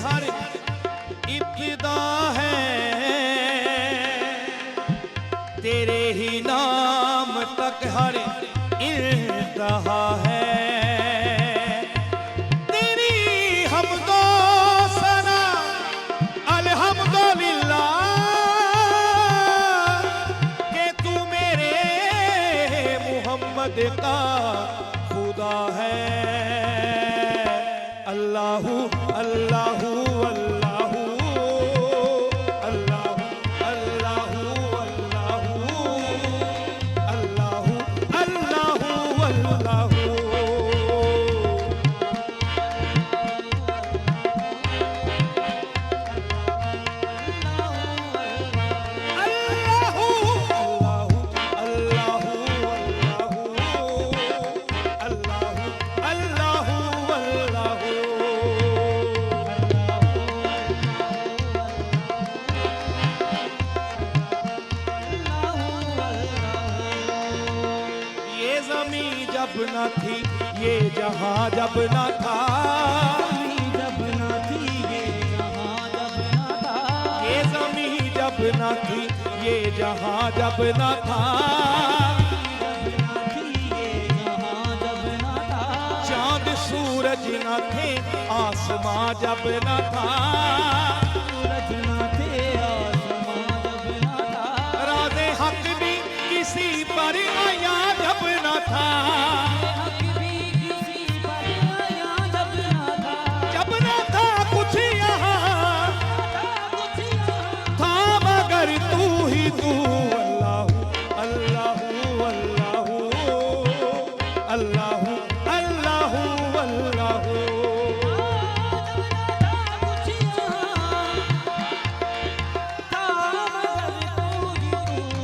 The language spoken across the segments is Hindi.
हर इब्तिदा है, तेरे ही नाम तक हर इंतहा है। तेरी हमदो सना अल्हम्दुलिल्लाह के तू मेरे मोहम्मद का खुदा है। अल्लाहू अल्लाहू अल्लाहू अल्लाहू अल्लाहू अल्लाहू अल्लाहू अल्लाहू जब न थी ये जहां जब न था, जब न थी ये जहां जब न था, ये ज़मीं जब न थी ये जहां जब न था, जब न थी ये जहां जब न था, चांद सूरज न थे आसमां जब न था, सूरज न थे आसमां जब न था, राज़े हक भी किसी पर आया जब न था, हक भी किसी पर आया जब न था, जब न था कुछ यहाँ कुछ यहाँ था मगर तू ही तू। अल्लाहू अल्लाहू अल्लाहू अल्लाहू अल्लाहू अल्लाहू। कुछ यहाँ था मगर तू ही तू।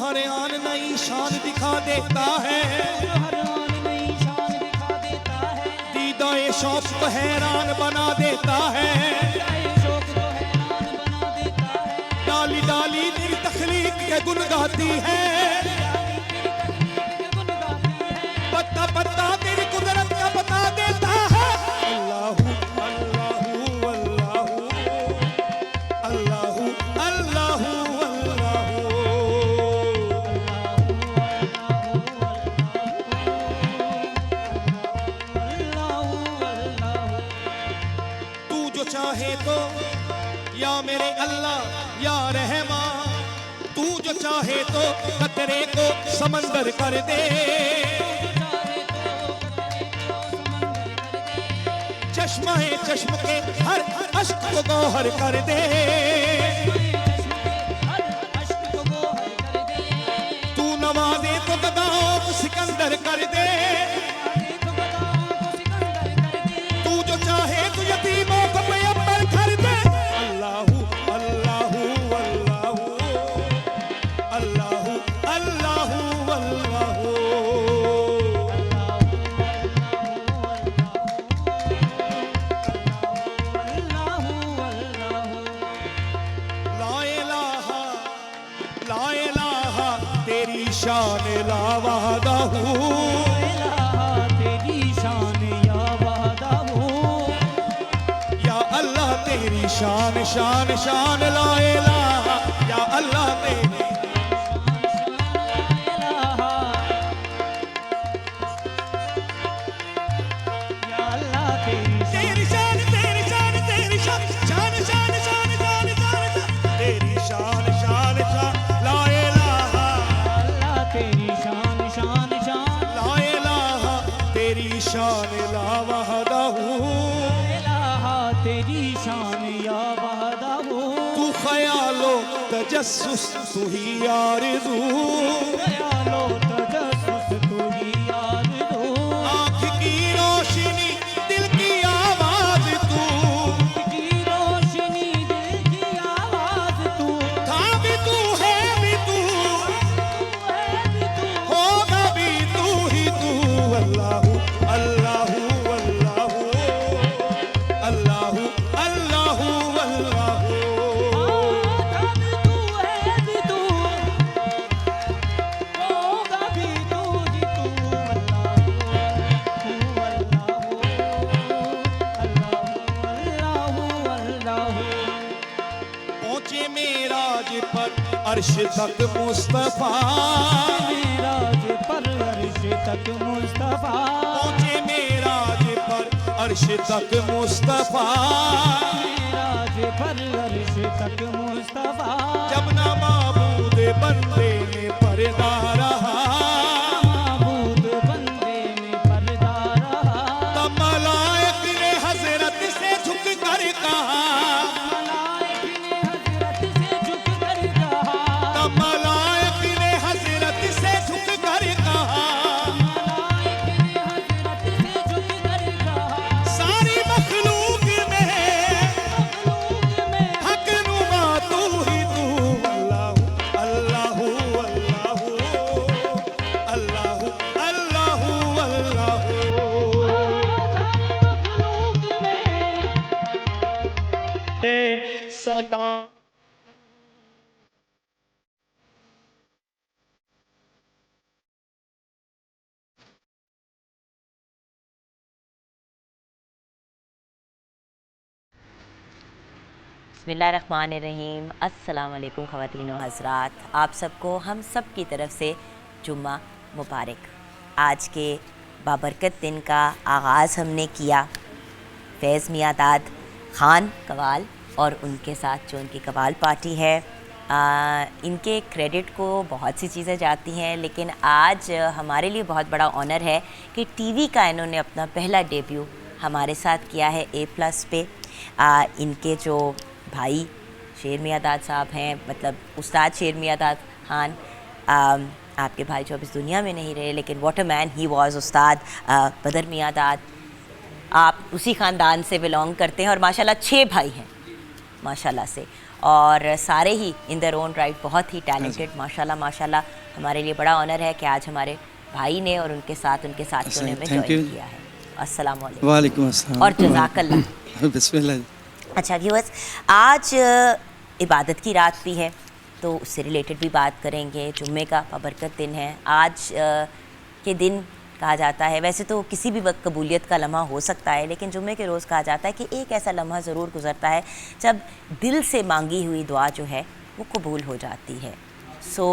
हर आन नई शान दिखा देता है, हर आन नई शान दिखा देता है, दीदाए शौक को हैरान बना देता है, शौक को हैरान बना देता है, डाली डाली तेरी तख्लीक के गुन गाती है, पत्ता पत्ता तेरी कुदरत का बता देता है। अल्लाहू अल्लाहू अल्लाहू अल्लाहू अल्लाहू तू जो चाहे तो या मेरे अल्लाह या रहमान, तू जो चाहे तो कतरे को समंदर कर दे, चश्मे चश्म के हर अश्क को गौहर कर दे, तू नवाजे तो गदाओं को सिकंदर कर दे, तू जो चाहे तो यतीमों को पैगंबर कर दे। अल्लाहू अल्लाहू अल्लाहू अल्लाहू अल्लाहू ला इलाहा तेरी शान ला वहदहू, शान शान शान ला इलाहा या अल्लाह तेरी या अल्लाह तेरी शान तेरी शान तेरी शान शान शान शान शान शान तेरी शान शान शान ला इलाहा अल्लाह तेरी शान शान शान ला इलाहा तेरी शान ला वहदहू इलाहा तेरी शान या वहदहू तू ख्यालो तजस्सुस तू ही आरज़ू ख्यालो तजस्सुस तू ही आरज़ू आँख की रोशनी दिल की आवाज़ तू की रोशनी दिल की आवाज़ तू था भी तू है भी तू है भी तू होगा भी तू ही तू अल्लाहू अल्लाहू अल्लाहू अल्लाहू अल्लाहू अल्लाहू तब तू है भी तू होगा भी तू ही तू अल्लाह अल्लाह पहुँचे मेराज पर अर्श तक मुस्तफा मेराज पर अर्श तक मुस्तफा पहुँचे मेराज पर अर्श तक मुस्तफा मेराज पर अर्श तक मुस्तफा जब ना माबूद बंदे में पर्दा रहा माबूद बंदे में पर्दा रहा तब मलाइक ने हजरत से झुक कर कहा मलाइक ने हजरत से झुक कर कहा तब मलाइक ने हजरत से झुक कर कहा मलाइक ने हजरत से झुक कर कहा सारी मखलूक में मखलूक में हक नुमा तू ही तू अल्लाहू अल्लाहू अल्लाहू अल्लाहू अल्लाहू मखलूक में सदा बिस्मिल्लाहिर्रहमानिर्रहीम। अस्सलाम वालेकुम ख़वातीन व हज़रात, आप सबको हम सब की तरफ से जुम्मा मुबारक। आज के बाबरकत दिन का आगाज़ हमने किया फैज़ मियां दाद ख़ान कवाल और उनके साथ जो उनकी कवाल पार्टी है। इनके क्रेडिट को बहुत सी चीज़ें जाती हैं, लेकिन आज हमारे लिए बहुत बड़ा ऑनर है कि टीवी का इन्होंने अपना पहला डेब्यू हमारे साथ किया है A+ पे। इनके जो भाई शेर मियां दाद साहब हैं, मतलब उस्ताद शेर मियां दाद खान, आपके भाई जो अब इस दुनिया में नहीं रहे, लेकिन what a man he was उस्ताद बदर मियां दाद। आप उसी ख़ानदान से बिलोंग करते हैं और माशाल्लाह 6 भाई हैं माशाल्लाह से, और सारे ही इन देयर ओन राइट बहुत ही टैलेंटेड माशाल्लाह माशाल्लाह। हमारे लिए बड़ा ऑनर है कि आज हमारे भाई ने और उनके साथ में ज्वाइन किया है। अस्सलाम वालेकुम। वालेकुम अस्सलाम और जज़ाकल्लाह। बिस्मिल्लाह। अच्छा व्यूअर्स, आज इबादत की रात भी है तो उससे रिलेटेड भी बात करेंगे। जुम्मे का बाबरकत दिन है। आज के दिन कहा जाता है, वैसे तो किसी भी वक्त कबूलियत का लम्हा हो सकता है, लेकिन जुम्मे के रोज़ कहा जाता है कि एक ऐसा लम्हा ज़रूर गुज़रता है जब दिल से मांगी हुई दुआ जो है वो कबूल हो जाती है। सो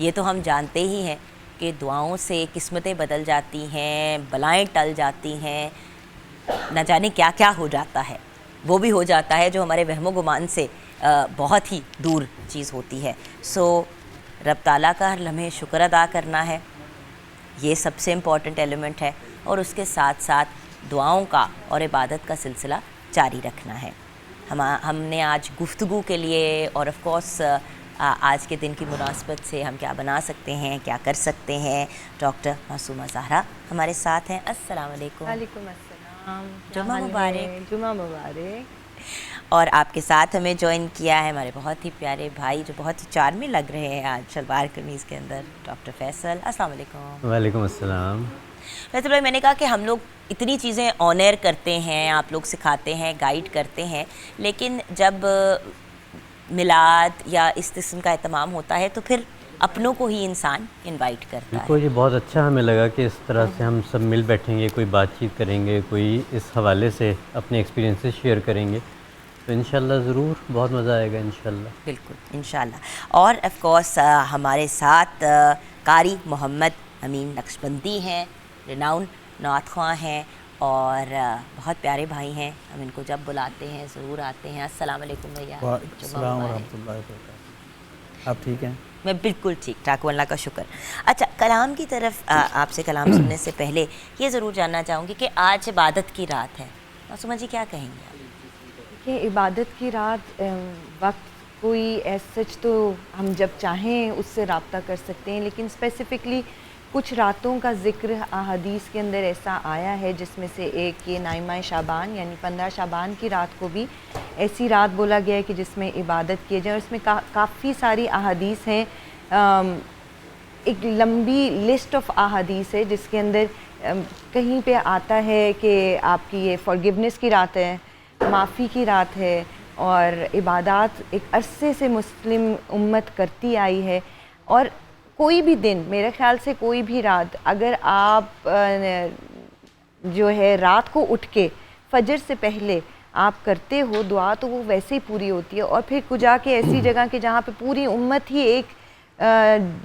ये तो हम जानते ही हैं कि दुआओं से किस्मतें बदल जाती हैं, बलाएं टल जाती हैं, न जाने क्या क्या हो जाता है, वो भी हो जाता है जो हमारे वहमो गुमान से बहुत ही दूर चीज़ होती है। सो रब ताला का हर लम्हे शुक्र अदा करना है, ये सबसे इम्पॉर्टेंट एलिमेंट है, और उसके साथ साथ दुआओं का और इबादत का सिलसिला जारी रखना है। हमने आज गुफ्तगू के लिए और ऑफ कोर्स आज के दिन की मुनासबत से हम क्या बना सकते हैं, क्या कर सकते हैं, डॉक्टर मासूमा ज़हरा हमारे साथ हैं। अस्सलाम वालेकुम। वालेकुम अस्सलाम। जुम्मा मुबारक। जुम्मा मुबारक। और आपके साथ हमें ज्वाइन किया है हमारे बहुत ही प्यारे भाई जो बहुत ही चार्मिंग लग रहे हैं आज शलवार कमीज़ के अंदर, डॉक्टर फैसल। अस्सलाम वालेकुम। वालेकुम अस्सलाम। फैसल भाई, मैंने कहा कि हम लोग इतनी चीज़ें ऑनर करते हैं, आप लोग सिखाते हैं, गाइड करते हैं, लेकिन जब मिलाद या इस किस्म का एहतमाम होता है तो फिर अपनों को ही इंसान इनवाइट करता है। बिल्कुल, ये बहुत अच्छा हमें लगा कि इस तरह से हम सब मिल बैठेंगे, कोई बातचीत करेंगे, कोई इस हवाले से अपने एक्सपीरियंसेस शेयर करेंगे। तो इंशाल्लाह ज़रूर बहुत मज़ा आएगा इंशाल्लाह। बिल्कुल इंशाल्लाह। और ऑफ कोर्स हमारे साथ कारी मोहम्मद अमीन नक्शबंदी हैं, रिनाउंड नात ख्वां हैं और बहुत प्यारे भाई हैं। हम इनको जब बुलाते हैं ज़रूर आते हैं। अस्सलाम वालेकुम भैया। अस्सलाम वरहमतुल्लाहि वबरकातुहू। आप ठीक हैं? मैं बिल्कुल ठीक ठाक हूँ, अल्लाह का शुक्र। अच्छा, कलाम की तरफ आपसे कलाम सुनने से पहले ये ज़रूर जानना चाहूँगी कि आज इबादत की रात है, मासूमा जी क्या कहेंगे आप? कि इबादत की रात वक्त कोई ऐसा सच तो हम जब चाहें उससे रब्ता कर सकते हैं, लेकिन स्पेसिफ़िकली कुछ रातों का ज़िक्र अहादीस के अंदर ऐसा आया है, जिसमें से एक ये नाइमा शाबान यानी 15 शाबान की रात को भी ऐसी रात बोला गया है कि जिसमें इबादत किए जाए। और इसमें काफ़ी सारी अहादीस हैं, एक लंबी लिस्ट ऑफ अहादीस है जिसके अंदर कहीं पे आता है कि आपकी ये फॉरगिवनेस की रात है, माफ़ी की रात है और इबादत एक अरसे से मुस्लिम उम्मत करती आई है। और कोई भी दिन, मेरे ख़्याल से कोई भी रात, अगर आप जो है रात को उठ के फजर से पहले आप करते हो दुआ, तो वो वैसे ही पूरी होती है। और फिर कुजा के ऐसी जगह के जहाँ पे पूरी उम्मत ही एक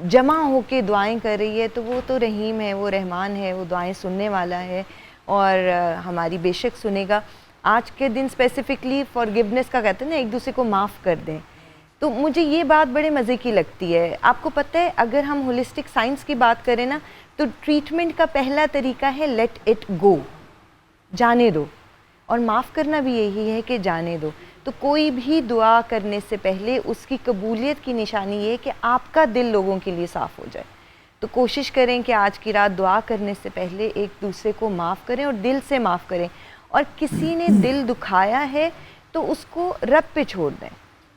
जमा होके दुआएं कर रही है, तो वो तो रहीम है, वो रहमान है, वो दुआएं सुनने वाला है और हमारी बेशक सुनेगा। आज के दिन स्पेसिफ़िकली फॉरगिवनेस का कहते हैं ना, एक दूसरे को माफ़ कर दें, तो मुझे ये बात बड़े मज़े की लगती है। आपको पता है, अगर हम होलिस्टिक साइंस की बात करें ना, तो ट्रीटमेंट का पहला तरीका है लेट इट गो, जाने दो। और माफ़ करना भी यही है कि जाने दो। तो कोई भी दुआ करने से पहले उसकी कबूलियत की निशानी ये है कि आपका दिल लोगों के लिए साफ़ हो जाए। तो कोशिश करें कि आज की रात दुआ करने से पहले एक दूसरे को माफ़ करें और दिल से माफ़ करें। और किसी ने दिल दुखाया है तो उसको रब पे छोड़ दें।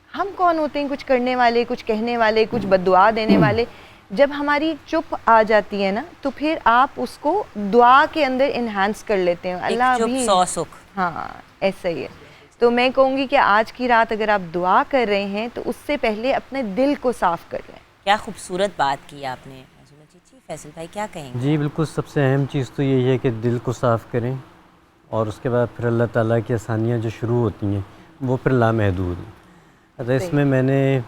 हम कौन होते हैं कुछ करने वाले, कुछ कहने वाले, कुछ बद्दुआ देने वाले। जब हमारी चुप आ जाती है ना, तो फिर आप उसको दुआ के अंदर इन्हांस कर लेते हैं। अल्लाह भी 100 सुख। हाँ, ऐसा ही है। तो मैं कहूँगी कि आज की रात अगर आप दुआ कर रहे हैं तो उससे पहले अपने दिल को साफ़ कर लें। क्या खूबसूरत बात की आपने मासूमा जी। फैसल भाई क्या कहेंगे? जी बिल्कुल, सबसे अहम चीज़ तो यही है कि दिल को साफ़ करें और उसके बाद फिर अल्लाह ताला की आसानियाँ जो शुरू होती हैं वो फिर लामहदूद हैं। अच्छा, इसमें मैंने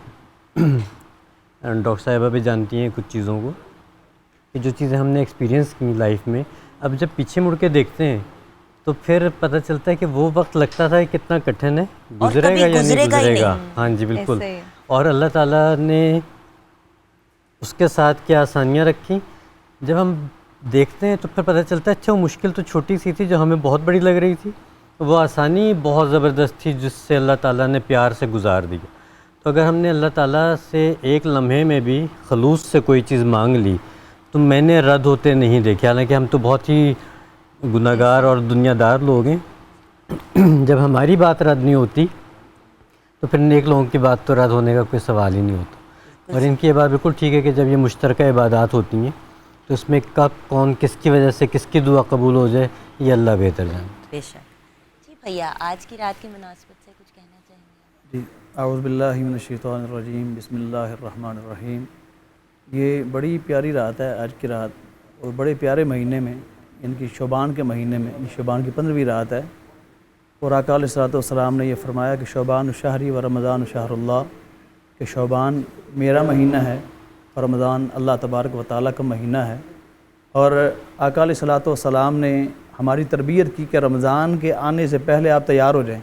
डॉक्टर साहिबा भी जानती हैं कुछ चीज़ों को, कि जो चीज़ें हमने एक्सपीरियंस की लाइफ में, अब जब पीछे मुड़ के देखते हैं तो फिर पता चलता है कि वो वक्त लगता था कितना कठिन है, गुजरेगा या नहीं गुजरेगा। हाँ जी बिल्कुल। और अल्लाह ताला ने उसके साथ क्या आसानियाँ रखी, जब हम देखते हैं तो फिर पता चलता है अच्छा वो मुश्किल तो छोटी सी थी जो हमें बहुत बड़ी लग रही थी, वो आसानी बहुत ज़बरदस्त थी जिससे अल्लाह ताला ने प्यार से गुजार दिया। तो अगर हमने अल्लाह ताला से एक लम्हे में भी खलूस से कोई चीज़ मांग ली तो मैंने रद्द होते नहीं देखे, हालांकि हम तो बहुत ही गुनाहगार और दुनियादार लोग हैं। जब हमारी बात रद्द नहीं होती तो फिर नेक लोगों की बात तो रद्द होने का कोई सवाल ही नहीं होता। और इनकी ये बात बिल्कुल ठीक है कि जब ये मुश्तरका इबादत होती हैं तो इसमें कब कौन किसकी वजह से किसकी दुआ कबूल हो जाए ये अल्लाह बेहतर जानता है। बेशक। जी भैया, आज की रात की मुनासबत से कुछ कहना चाहेंगे? जी, औज़ु बिल्लाहि मिनश शैतानिर रजीम, बिस्मिल्लाहिर रहमानिर रहीम। ये बड़ी प्यारी रात है आज की रात, और बड़े प्यारे महीने में, इनकी शोबान के महीने में, शोबान की 15वीं रात है। और आका अलैहिस्सलाम ने यह फरमाया कि शोबान शहरी व रमज़ान शहरुल्लाह, कि शोबान मेरा महीना है और रमज़ान अल्लाह तबारक व तआला का महीना है। और आका अलैहिस्सलाम ने हमारी तरबियत की कि रमज़ान के आने से पहले आप तैयार हो जाएं।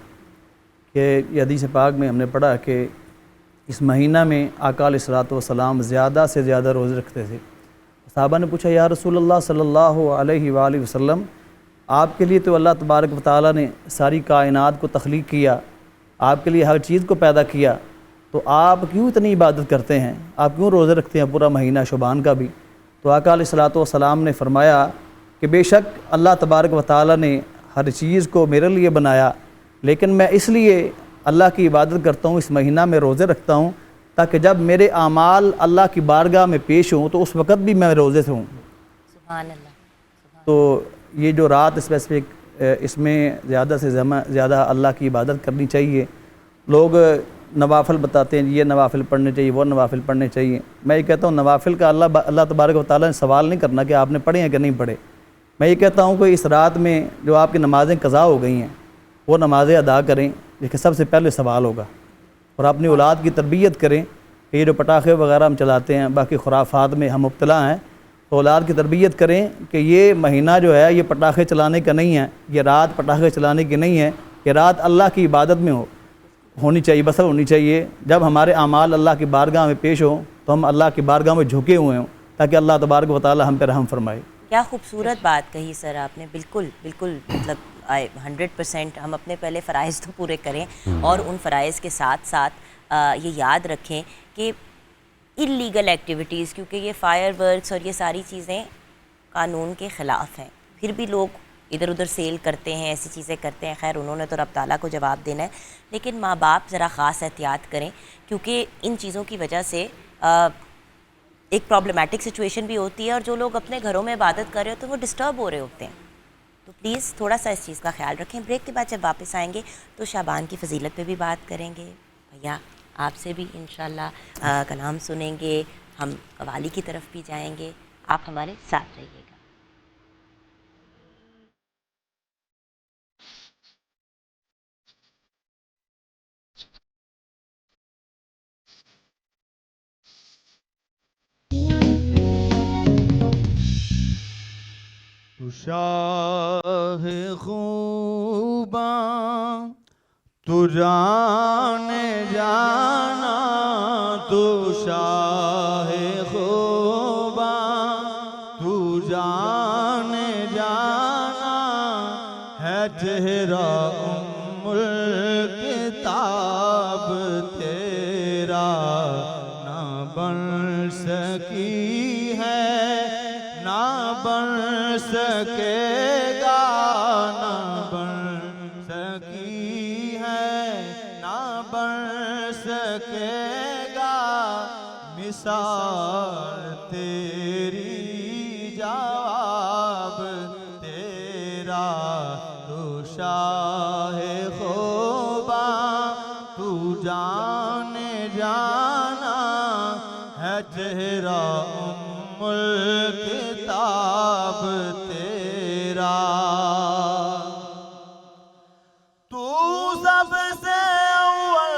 कि हदीस पाक में हमने पढ़ा कि इस महीना में आका अलैहिस्सलाम ज़्यादा से ज़्यादा रोज़े रखते थे। सहाबा ने पूछा, या रसूलल्लाह सल्लल्लाहु अलैहि वसल्लम, आपके लिए तो अल्लाह तबारक व तआला ने सारी कायनात को तख्लीक किया, आपके लिए हर चीज़ को पैदा किया, तो आप क्यों इतनी इबादत करते हैं, आप क्यों रोज़े रखते हैं पूरा महीना शोबान का भी? तो आका अलैहिस्सलाम ने फरमाया कि बेशक अल्लाह तबारक व तआला ने हर चीज़ को मेरे लिए बनाया, लेकिन मैं इसलिए अल्लाह की इबादत करता हूँ, इस महीना में रोज़े रखता हूँ, ताकि जब मेरे आमाल अल्लाह की बारगाह में पेश हों तो उस वक़्त भी मैं रोज़े से हूँ। सुभान अल्लाह। तो ये जो रात स्पेसिफिक, इसमें ज़्यादा से ज़्यादा अल्लाह की इबादत करनी चाहिए। लोग नवाफ़िल बताते हैं, ये नवाफ़िल पढ़ने चाहिए, वो नवाफ़िल पढ़ने चाहिए। मैं ये कहता हूँ नवाफ़िल का अल्लाह तबारक व तआला ने सवाल नहीं करना कि आपने पढ़े हैं कि नहीं पढ़े। मैं ये कहता हूँ कि इस रात में जो आपकी नमाज़ें क़ज़ा हो गई हैं वो नमाज़ें अदा करें, देखिए सबसे पहले सवाल होगा। और अपनी औलाद की तरबियत करें कि ये जो पटाखे वगैरह हम चलाते हैं, बाकी खुराफात में हम मुब्तला हैं, तो औलाद की तरबियत करें कि ये महीना जो है ये पटाखे चलाने का नहीं है, ये रात पटाखे चलाने की नहीं है, ये रात अल्लाह की इबादत में होनी चाहिए, बसर होनी चाहिए। जब हमारे अमाल अल्लाह की बारगाह में पेश हों तो हम अल्लाह की बारगाह में झुके हुए हों, ताकि अल्लाह तबारक व तआला हम पर रहम फरमाए। क्या खूबसूरत बात कही सर आपने, बिल्कुल बिल्कुल, मतलब 100% हम अपने पहले फ़राइज़ तो पूरे करें और उन फ़राइज़ के साथ साथ ये याद रखें कि इल्लीगल एक्टिविटीज़, क्योंकि ये फायर वर्क्स और ये सारी चीज़ें कानून के ख़िलाफ़ हैं, फिर भी लोग इधर उधर सेल करते हैं, ऐसी चीज़ें करते हैं। खैर उन्होंने तो रब ताला को जवाब देना है, लेकिन माँ बाप ज़रा ख़ास एहतियात करें, क्योंकि इन चीज़ों की वजह से एक प्रॉब्लमेटिक सिचुएशन भी होती है और जो लोग अपने घरों में इबादत कर रहे होते हैं वो डिस्टर्ब हो रहे होते हैं। तो प्लीज़ थोड़ा सा इस चीज़ का ख्याल रखें। ब्रेक के बाद जब वापस आएंगे तो शाबान की फजीलत पे भी बात करेंगे, भैया आपसे भी इंशाल्लाह कलाम सुनेंगे, हम कवाली की तरफ भी जाएंगे। आप हमारे साथ रहिएगा। तू शाह खूबा तू जाने जाना, तू शाह खूबा तू जाने जाना, है चेहरा उम्मुल किताब तेरा ना बन सकी है, ना बन सकेगा, ना बन सकी है, ना बन सकेगा, मिसाल तेरी जवाब तेरा, तू शाह खूबा तू जाने जाना, है चेहरा उम्मुल किताब तेरा। तू सबसे अव्वल,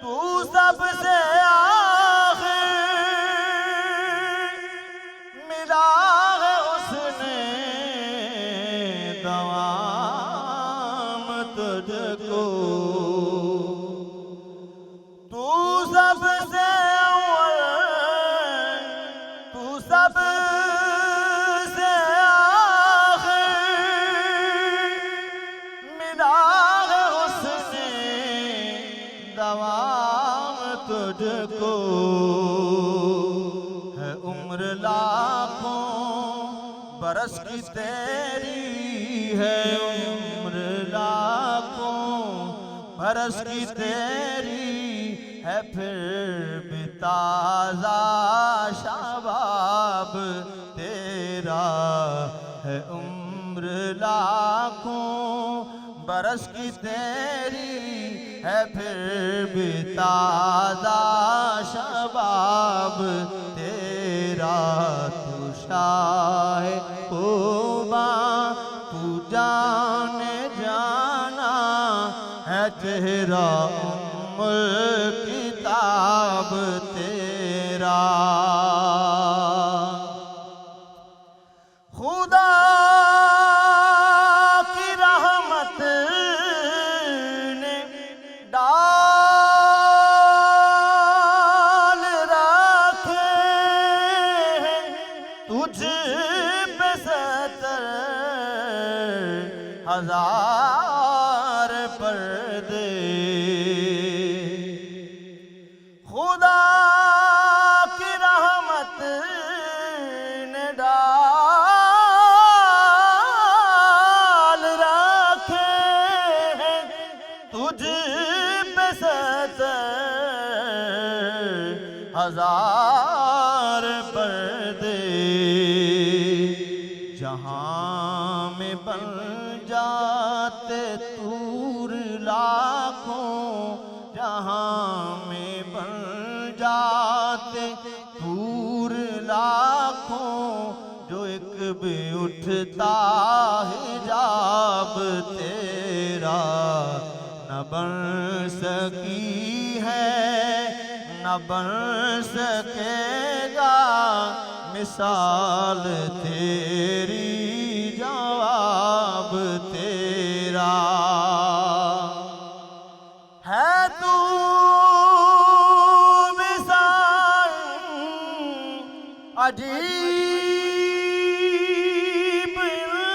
तू सबसे आखिर, मिला है उसने दवाम तुझको। तू सबसे अव्वल, तू सबसे आखिर, मिला है उसने दवाम तुझको। है उम्र लाखों बरस की तेरी, है उम्र लाखों बरस की तेरी, है फिर भी ताज़ा शबाब तेरा। है उम्र लाखों बरस की तेरी, है फिर भी ताज़ा शबाब तेरा। तू शाह खूबा तू जाने जाना, है चेहरा उम्मुल किताब तेरा। खुदा की रहमत ने डाल रखे हैं तुझ पे 70,000 पर्दे। खुदा की रहमत ने डाल रखे हैं तुझ पे 70,000 पर्दे। जहाँ में बन जाते तूर लाखों, जहाँ में बन जाते तूर लाखों, जो एक भी उठता हिजाब तेरा। बन सकी है न बन सकेगा, मिसाल तेरी जवाब तेरा है। तू मिसाल अजीब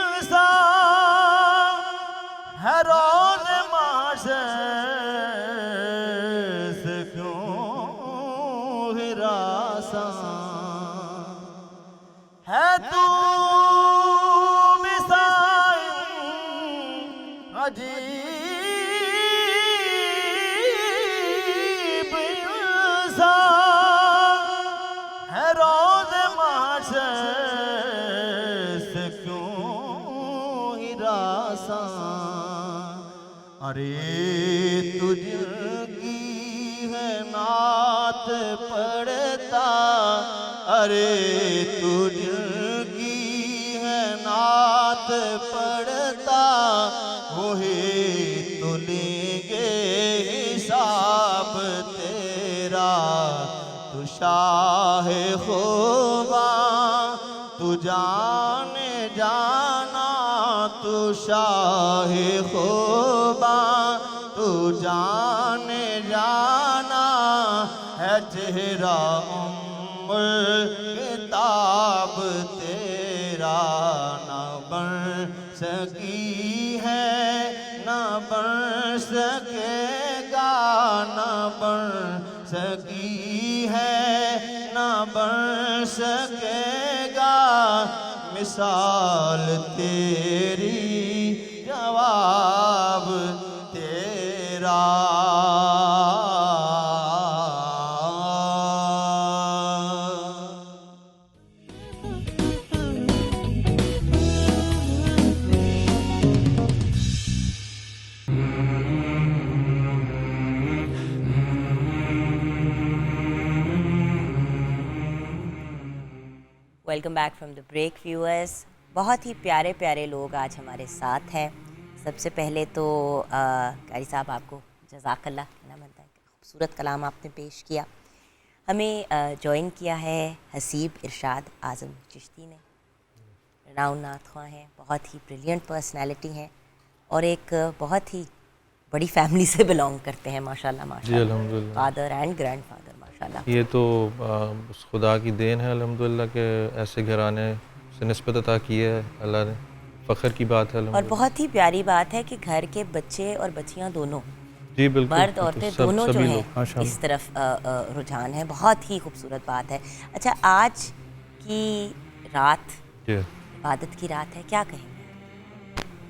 इंसान है, रोज माशर से क्यों हिरासान है। तू मिसाल अजीब इंसान है, रोज माशर से क्यों हिरासान। अरे तुझकी है नात पढ़ता, अरे तुझकी है नात पढ़ता, वही तो लेंगे हिसाब तेरा। तू शाह खुदा तू जाने जाना, तू शाह खुदा तू जाने जाना है। चेहरा किताब तेरा न बन सकी है न बन सकेगा, न बन सकी है न बन सकेगा, मिसाल तेरी जवाब तेरा। Welcome back from the break viewers. बहुत ही प्यारे प्यारे लोग आज हमारे साथ हैं। सबसे पहले तो कारी साहब आपको जज़ाकल्लाह कहना बनता है, खूबसूरत कलाम आपने पेश किया। हमें ज्वाइन किया है हसीब इरशाद आज़म चिश्ती ने, रनाउन नात ख्वां हैं, बहुत ही ब्रिलियंट पर्सनैलिटी हैं और एक बहुत ही बड़ी फैमिली से बिलोंग करते हैं माशाल्लाह माशाल्लाह, अल्हम्दुलिल्लाह। फादर एंड ग्रैंडफादर माशाल्लाह। ये तो उस खुदा की देन है अल्हम्दुलिल्लाह के ऐसे घराने से निस्बत अता की है अल्लाह ने, फ़ख्र की बात है। और बहुत ही प्यारी बात है कि घर के बच्चे और बच्चियां दोनों, जी बिल्कुल, मर्द औरतें दोनों जो हैं माशाल्लाह। इस तरफ रुझान है, बहुत ही खूबसूरत बात है। अच्छा, आज की रात जी इबादत की रात है, क्या कहेंगे?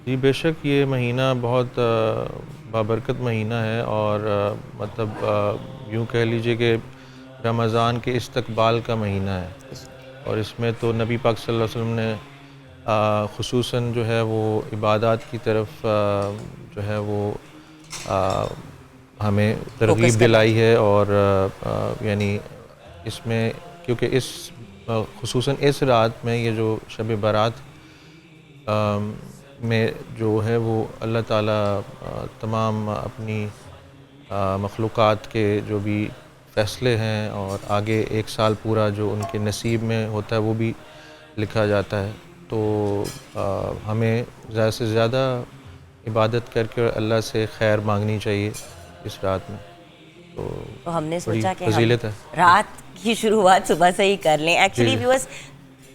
जी बेशक ये महीना बहुत बाबरकत महीना है और मतलब यूँ कह लीजिए कि रमज़ान के इस्तकबाल का महीना है और इसमें तो नबी पाक सल्लल्लाहु अलैहि वसल्लम ने ख़ुसूसन जो है वो इबादत की तरफ जो है वो हमें तरगीब दिलाई है और यानी इसमें क्योंकि इस ख़ुसूसन इस रात में ये जो शब बारात में जो है वो अल्लाह ताला तमाम अपनी मखलूक़ात के जो भी फ़ैसले हैं और आगे एक साल पूरा जो उनके नसीब में होता है वो भी लिखा जाता है। तो हमें ज़्यादा से ज़्यादा इबादत करके अल्लाह से खैर मांगनी चाहिए इस रात में। तो हमने बड़ी सोचा कि फजीलत हम है। रात की शुरुआत सुबह से ही कर लें। एक्चुअली व्यूअर्स,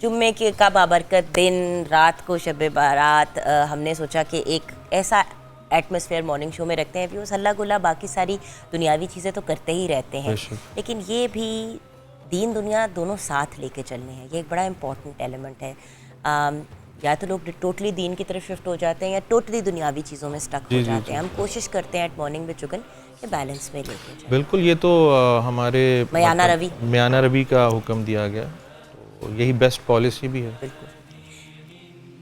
जुम्मे के का बाबरकत दिन, रात को शब बारात, हमने सोचा कि एक ऐसा एटमॉस्फेयर मॉर्निंग शो में रखते हैं। व्यूअर्स, हल्ला गुल्ला बाकी सारी दुनियावी चीज़ें तो करते ही रहते हैं, लेकिन ये भी दीन दुनिया दोनों साथ लेके चलने हैं, ये एक बड़ा इंपॉर्टेंट एलिमेंट है। या तो लोग टोटली दीन की तरफ शिफ्ट हो जाते हैं या टोटली दुनियावी चीज़ों में स्टक हो जाते हैं। हम कोशिश करते हैं एट मॉर्निंग विद चुगन के बैलेंस में लेके जाएं। बिल्कुल, ये तो हमारे मियाना रवि का हुक्म दिया गया, तो यही बेस्ट पॉलिसी भी है। बिल्कुल।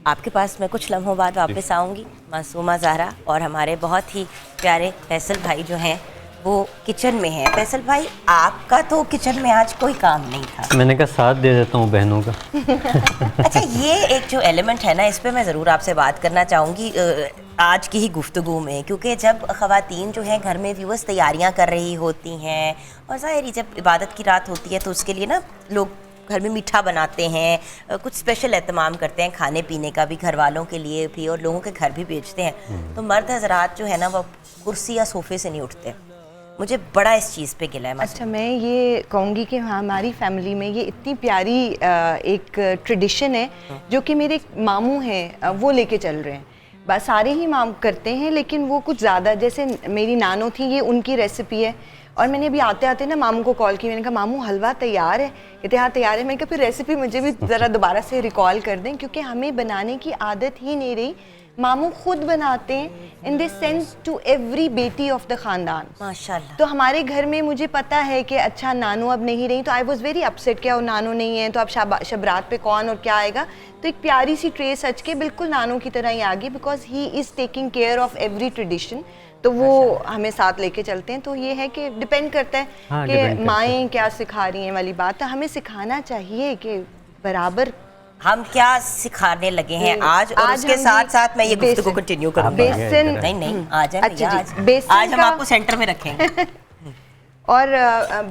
आपके पास मैं कुछ लम्हों बाद वापस आऊँगी, मासूमा ज़हरा और हमारे बहुत ही प्यारे फैसल भाई जो हैं वो किचन में है। फैसल भाई, आपका तो किचन में आज कोई काम नहीं था। मैंने कहा साथ दे देता हूँ बहनों का। अच्छा, ये एक जो एलिमेंट है ना, इस पे मैं ज़रूर आपसे बात करना चाहूँगी आज की ही गुफ्तगू में, क्योंकि जब ख़वातीन जो हैं घर में व्यूअर्स तैयारियां कर रही होती हैं, और ज़ाहिर ही जब इबादत की रात होती है तो उसके लिए ना लोग घर में मीठा बनाते हैं, कुछ स्पेशल एहतमाम करते हैं खाने पीने का भी, घर वालों के लिए भी और लोगों के घर भी भेजते हैं। तो मर्द हजरात जो है ना, वो कुर्सी या सोफ़े से नहीं उठते। मुझे बड़ा इस चीज़ पे गिला है। अच्छा, मैं ये कहूँगी कि हमारी फैमिली में ये इतनी प्यारी एक ट्रेडिशन है जो कि मेरे मामू हैं वो लेके चल रहे हैं। बस सारे ही माम करते हैं, लेकिन वो कुछ ज़्यादा, जैसे मेरी नानो थी, ये उनकी रेसिपी है। और मैंने अभी आते आते ना मामू को कॉल की, मैंने कहा मामू हलवा तैयार है? कहते हाँ तैयार है। मैंने कहा फिर रेसिपी मुझे भी ज़रा दोबारा से रिकॉल कर दें, क्योंकि हमें बनाने की आदत ही नहीं रही। मामू खुद बनाते हैं in this sense to every बेटी ऑफ द ख़ानदान, माशाल्लाह। तो हमारे घर में मुझे पता है कि अच्छा नानू अब नहीं रही, तो आई वॉज वेरी अपसेट, क्या वो नानू नहीं है तो अब शबरात पे कौन और क्या आएगा। तो एक प्यारी सी ट्रे सच के बिल्कुल नानू की तरह ही आ गई, because he is taking care of every tradition. तो वो हमें साथ लेके चलते हैं। तो ये है कि डिपेंड करता है कि माएँ क्या सिखा रही हैं वाली बात। तो हमें सिखाना चाहिए कि बराबर हम क्या सिखाने लगे हैं आज, और उसके साथ साथ मैं ये गुफ्तगू कंटिन्यू करूंगी। बेसन नहीं आ जाए अच्छा भैया, जी, बेसन आज हम का आपको सेंटर में रखेंगे। और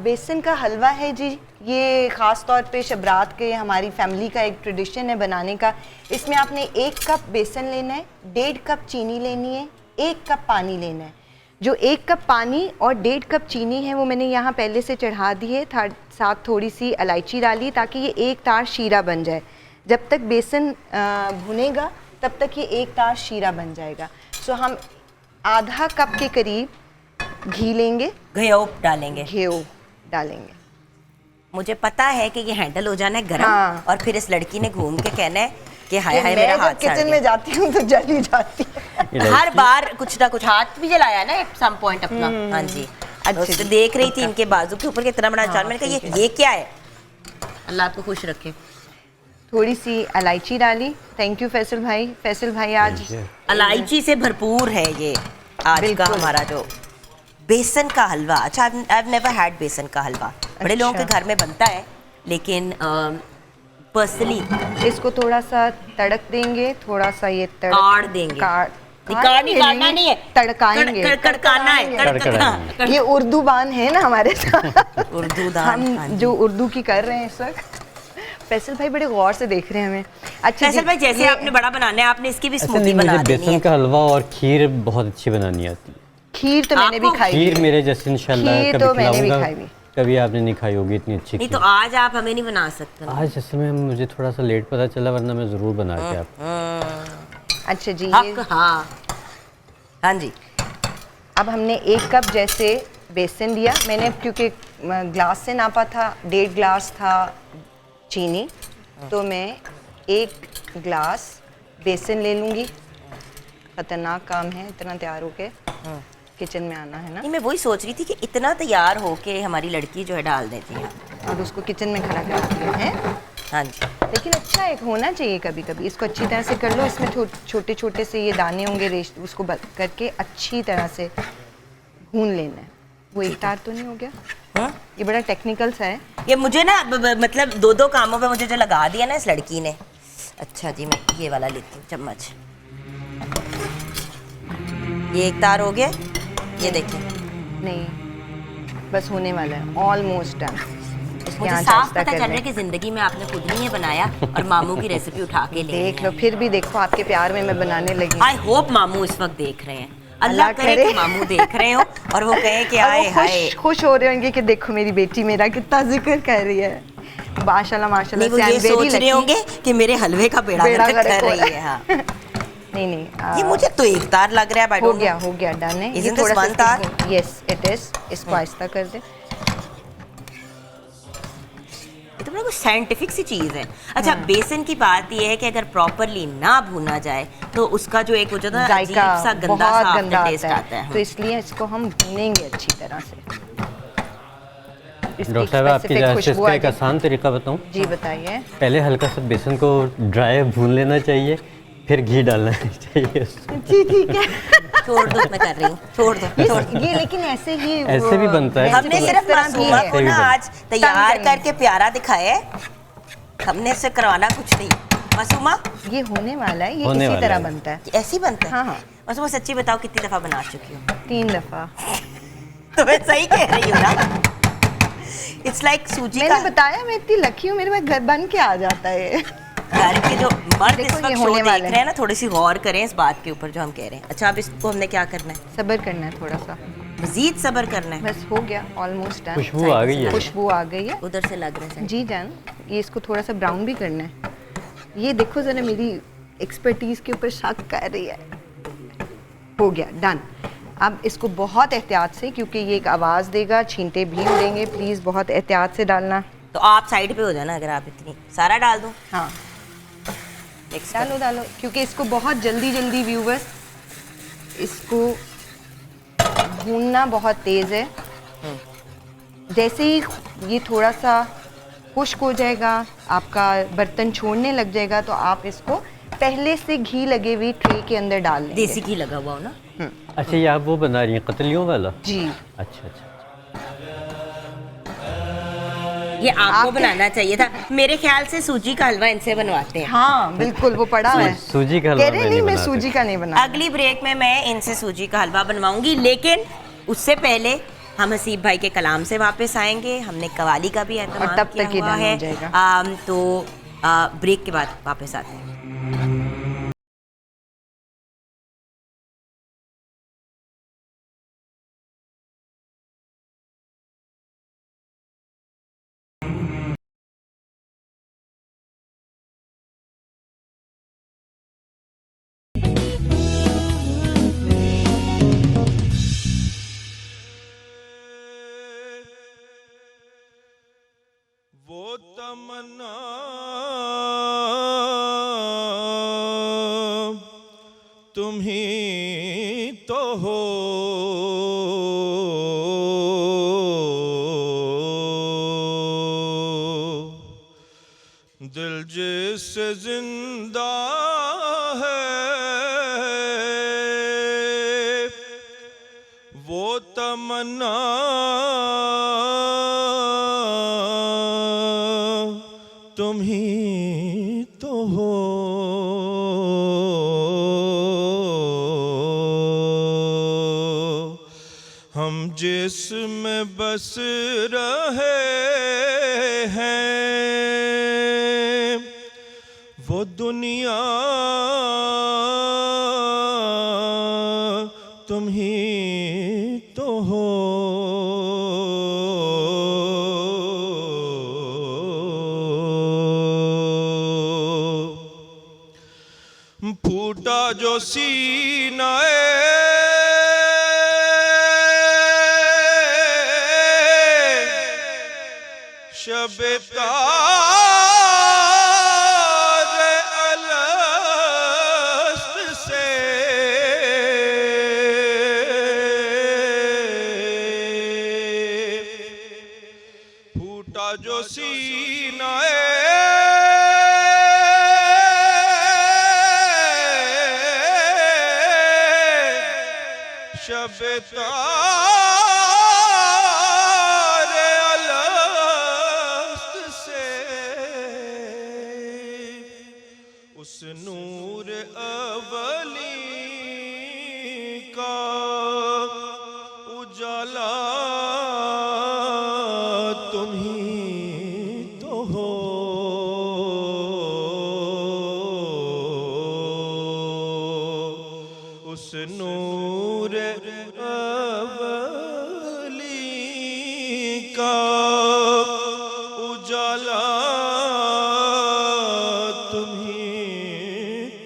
बेसन का हलवा है जी, ये ख़ास तौर पे शबरात के हमारी फैमिली का एक ट्रेडिशन है बनाने का। इसमें आपने 1 कप बेसन लेना है, 1.5 कप चीनी लेनी है, 1 कप पानी लेना है। जो 1 कप पानी और 1.5 कप चीनी है वो मैंने यहाँ पहले से चढ़ा दी है, साथ थोड़ी सी इलायची डाली ताकि ये एक तार शीरा बन जाए। जब तक बेसन भुनेगा तब तक ये एक तार शीरा बन जाएगा। सो हम आधा कप के करीब घी लेंगे, घी डालेंगे, घी डालेंगे। मुझे पता है कि ये हैंडल हो जाना है गरम, हाँ। और फिर इस लड़की ने घूम के कहना है कि हाय हाय मैं मेरा जब हाथ किचन में जाती हूँ तो जल ही जाती है। हर बार कुछ ना कुछ हाथ भी जलाया ना एट सम पॉइंट अपना। हाँ जी, अच्छा तो देख रही थी इनके बाजू के ऊपर कितना बड़ा निशान। मैंने कहा ये क्या है? अल्लाह आपको खुश रखे। थोड़ी सी इलायची डाली। थैंक यू फैसल भाई। फैसल भाई आज इलायची से भरपूर है ये आज का हमारा जो बेसन का हलवा। अच्छा, आई हैव नेवर हैड बेसन का हलवा। बड़े लोगों के घर में बनता है, लेकिन पर्सनली इसको थोड़ा सा तड़क देंगे, थोड़ा सा ये काट देंगे। काटना नहीं है, तड़काएंगे, कड़काना है। ये उर्दू बान है ना हमारे साथ। उर्दू दान हम जो उर्दू की कर रहे हैं इस वक्त। फैसल भाई बड़े गौर से देख रहे हैं हमें। अच्छा फैसल भाई, जैसे आपने बड़ा बनाना है, आपने इसकी भी स्मूदी बना देनी है। बेसन का हलवा और खीर बहुत अच्छी बनानी आती है। खीर तो मैंने भी खाई। खीर मेरे जैसे इंशाल्लाह खीर कभी तो मैंने भी खिलाऊंगा। खाई। कभी आपने नहीं खाई होगी इतनी अच्छी नहीं खीर। तो आज आप हमें नहीं बना सकते। आज असल में मुझे थोड़ा सा लेट पता चला, वरना मैं ज़रूर बना के आप। अच्छा जी, हाँ जी। अब हमने 1 कप जैसे बेसन लिया। मैंने क्योंकि ग्लास से नापा था, 1.5 ग्लास था चीनी, तो मैं 1 ग्लास बेसन ले लूँगी। खतरनाक काम है इतना तैयार होके किचन में आना, है ना। नहीं, मैं वही सोच रही थी कि इतना तैयार हो के हमारी लड़की जो है डाल देती है और उसको किचन में खड़ा करती है। हाँ जी। लेकिन अच्छा एक होना चाहिए कभी कभी, इसको अच्छी तरह से कर लो। इसमें छोटे छोटे से ये दाने होंगे, उसको करके अच्छी तरह से भून लेना है। वो एक तार तो नहीं हो गया? ये बड़ा टेक्निकल सा है ये। मुझे ना मतलब 2 कामों पे मुझे जो लगा दिया ना इस लड़की ने। अच्छा जी, मैं ये वाला लेती हूँ चम्मच। ये एक तार हो गया, ये देखिए। नहीं, बस होने वाला है, ऑलमोस्ट डन। मुझे साफ पता चल रहा है कि जिंदगी में आपने खुद नहीं बनाया और मामू की रेसिपी उठा के ले देख लो। फिर भी देखो आपके प्यार में मैं बनाने लगी। आई होप मामू इस वक्त देख रहे हैं। अल्लाह करे कि मामू देख रहे हो और वो कहे कि आए हाय। खुश हो रहे होंगे कि देखो मेरी बेटी मेरा कितना जिक्र कर रही है। माशाल्लाह माशाल्लाह। वो ये सोच रहे होंगे कि मेरे हलवे का बेड़ा गर्क कर रही है। हाँ। नहीं, ये मुझे तो एक तार लग रहा है। हो गया डन है। ये थोड़ा सा तार। Yes it is. इसको आहिस्ता कर दे। ये तो बड़ा कुछ साइंटिफिक सी चीज़ है। अच्छा, बेसन की बात ये है कि अगर प्रॉपरली ना भुना जाए तो उसका जो एक वजह ना अजीब सा गंदा सा टेस्ट आता है। तो इसलिए इसको हम भूनेंगे अच्छी तरह से। डॉक्टर साहब, आपकी जांच का एक आसान तरीका बताऊं? जी बताइए। पहले हल्का सा बेसन को ड्राई भून लेना चाहिए, फिर घी डालना चाहिए। जी ठीक है। छोड़ दो, मैं कर रही हूँ, छोड़ दो, छोड़ दो। ये लेकिन ऐसे ही ऐसे भी बनता है। हमने इस सिर्फ तरह भी मासूमा है। को ना आज तैयार करने। करके प्यारा दिखाया है, हमने इससे करवाना कुछ नहीं। मासूमा ये होने वाला है, ये होने इसी वाला तरह है। बनता है। ऐसी बनता है? हाँ, हाँ। मासूमा सच्ची बताओ कितनी दफा बना चुकी हो? 3 दफा। तो मैं सही कह रही हूँ ना? इट्स लाइक सूजी का। मैंने बताया मैं इतनी लकी हूँ, मेरे पास घर बन के आ जाता है। घर के जो मर्द इस देखो, वक्त ये शो होने देख वाला रहे हैं ना, थोड़ी सी गौर करें इस बात के ऊपर जो हम कह रहे हैं। अच्छा, अब इसको हमने क्या करना है? सब्र करना है थोड़ा सा, मजीद सब्र करना है? बस हो गया, ऑलमोस्ट डन। खुशबू आ गई है। खुशबू आ गई है। उधर से लग रहा है। जी जान, ये इसको थोड़ा सा ब्राउन भी करना है। ये देखो जरा मेरी एक्सपर्टीज के ऊपर शक कर रही है। हो गया, डन। अब इसको बहुत एहतियात से, क्योंकि ये एक आवाज़ देगा, छींटे भी उड़ेंगे, प्लीज़ बहुत एहतियात से डालना। तो आप साइड पे हो जाना, अगर आप इतनी सारा डाल दो। हाँ, Mix कर। डालो डालो, क्योंकि इसको बहुत जल्दी जल्दी व्यूवर्स, इसको भूनना बहुत तेज़ है। जैसे ही ये थोड़ा सा खुश्क हो जाएगा, आपका बर्तन छोड़ने लग जाएगा, तो आप इसको पहले से घी लगे हुए ट्रे के अंदर डाल लेंगे। देसी घी लगा हुआ हो ना? अच्छा, ये आप वो बना रही हैं कतलियों वाला? जी। अच्छा अच्छा। ये आपको आपके- बनाना चाहिए था। मेरे ख्याल से सूजी का हलवा इनसे बनवाते हैं। हाँ बिल्कुल, वो पड़ा है। सूजी का हलवा कह रहे मैं नहीं, मैं बना सूजी का नहीं बना। अगली ब्रेक में मैं इनसे सूजी का हलवा बनवाऊंगी, लेकिन उससे पहले हम हसीब भाई के कलाम से वापस आएंगे। हमने कवाली का भी एहतमाम और तब किया तक ये हुआ डन हो है। जाएगा। तो ब्रेक के बाद वापस आते हैं। वो तमन्ना तुम ही तो हो, दिल जिससे जिंदा है वो तमन्ना तुम ही तो हो। हम जिसमें बस रहे हैं वो दुनिया तुम ही तो हो। फूटा जो सीना शबे तार अलस्त से फूटा जो सीना शबे तार अलस्त से उस नूर अवली का उजाला तुम ही तो हो। उस नूर अवली का उजाला तुम ही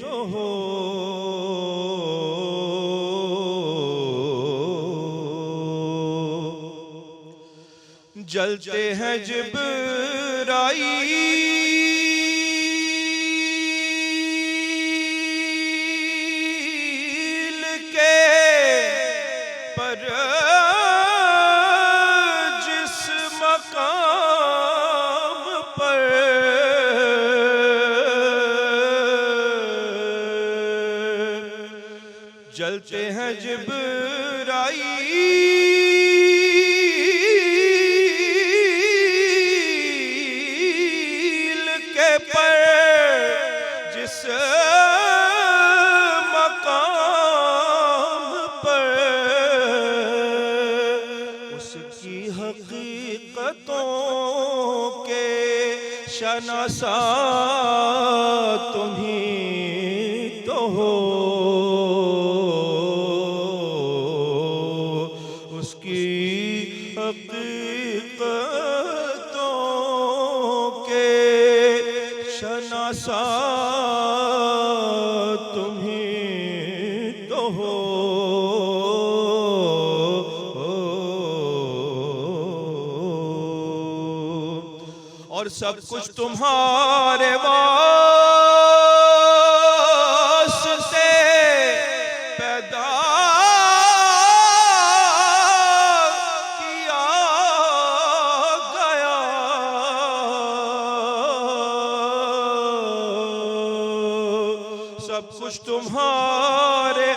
तो हो। जलते हैं जिब्राईल के पर जिस मकाम पर जल चलते हैं जिब्राईल के पर जिस मकाम पर उसकी हकीकतों के शनासा तुम्ही तो हो, उसकी हकीकतों के शनासा तुम्ही तो हो। और सब कुछ तुम्हारे वास्ते पैदा किया गया, सब कुछ तुम्हारे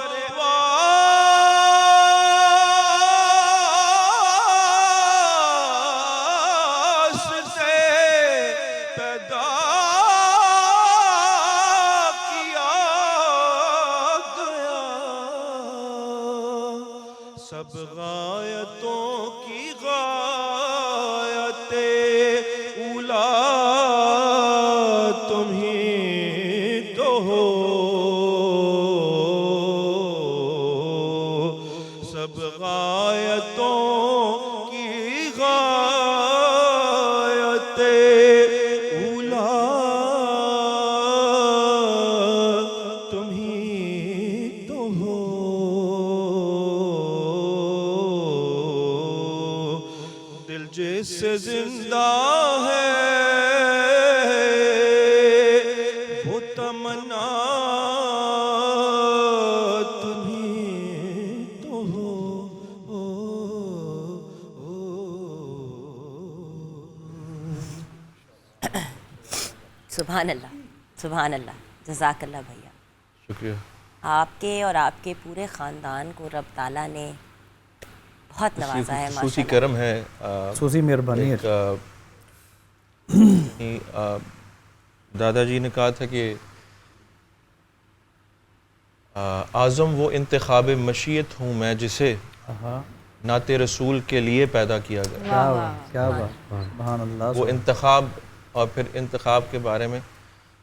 सब गायतों की गायते उला तुम ही तो हो, सब गायतों की गायते उला तुम ही तो हो। दिल जिससे जिंदा है वो तमन्ना तुम्ही तो हो। सुभान अल्लाह, सुभान अल्लाह, जज़ाकल्लाह भैया। शुक्रिया। आपके और आपके पूरे ख़ानदान को रब ताला ने बहुत नवाजा है खुसूसी माशाल्लाह। करम है, खूसी मेहरबानी है। दादाजी ने कहा था कि आज़म वो इंतखाब मशीयत हूँ मैं जिसे हाँ, नाते रसूल के लिए पैदा किया गया। क्या बात, क्या बात, सुभान अल्लाह। वो इंतखाब, और फिर इंतखाब के बारे में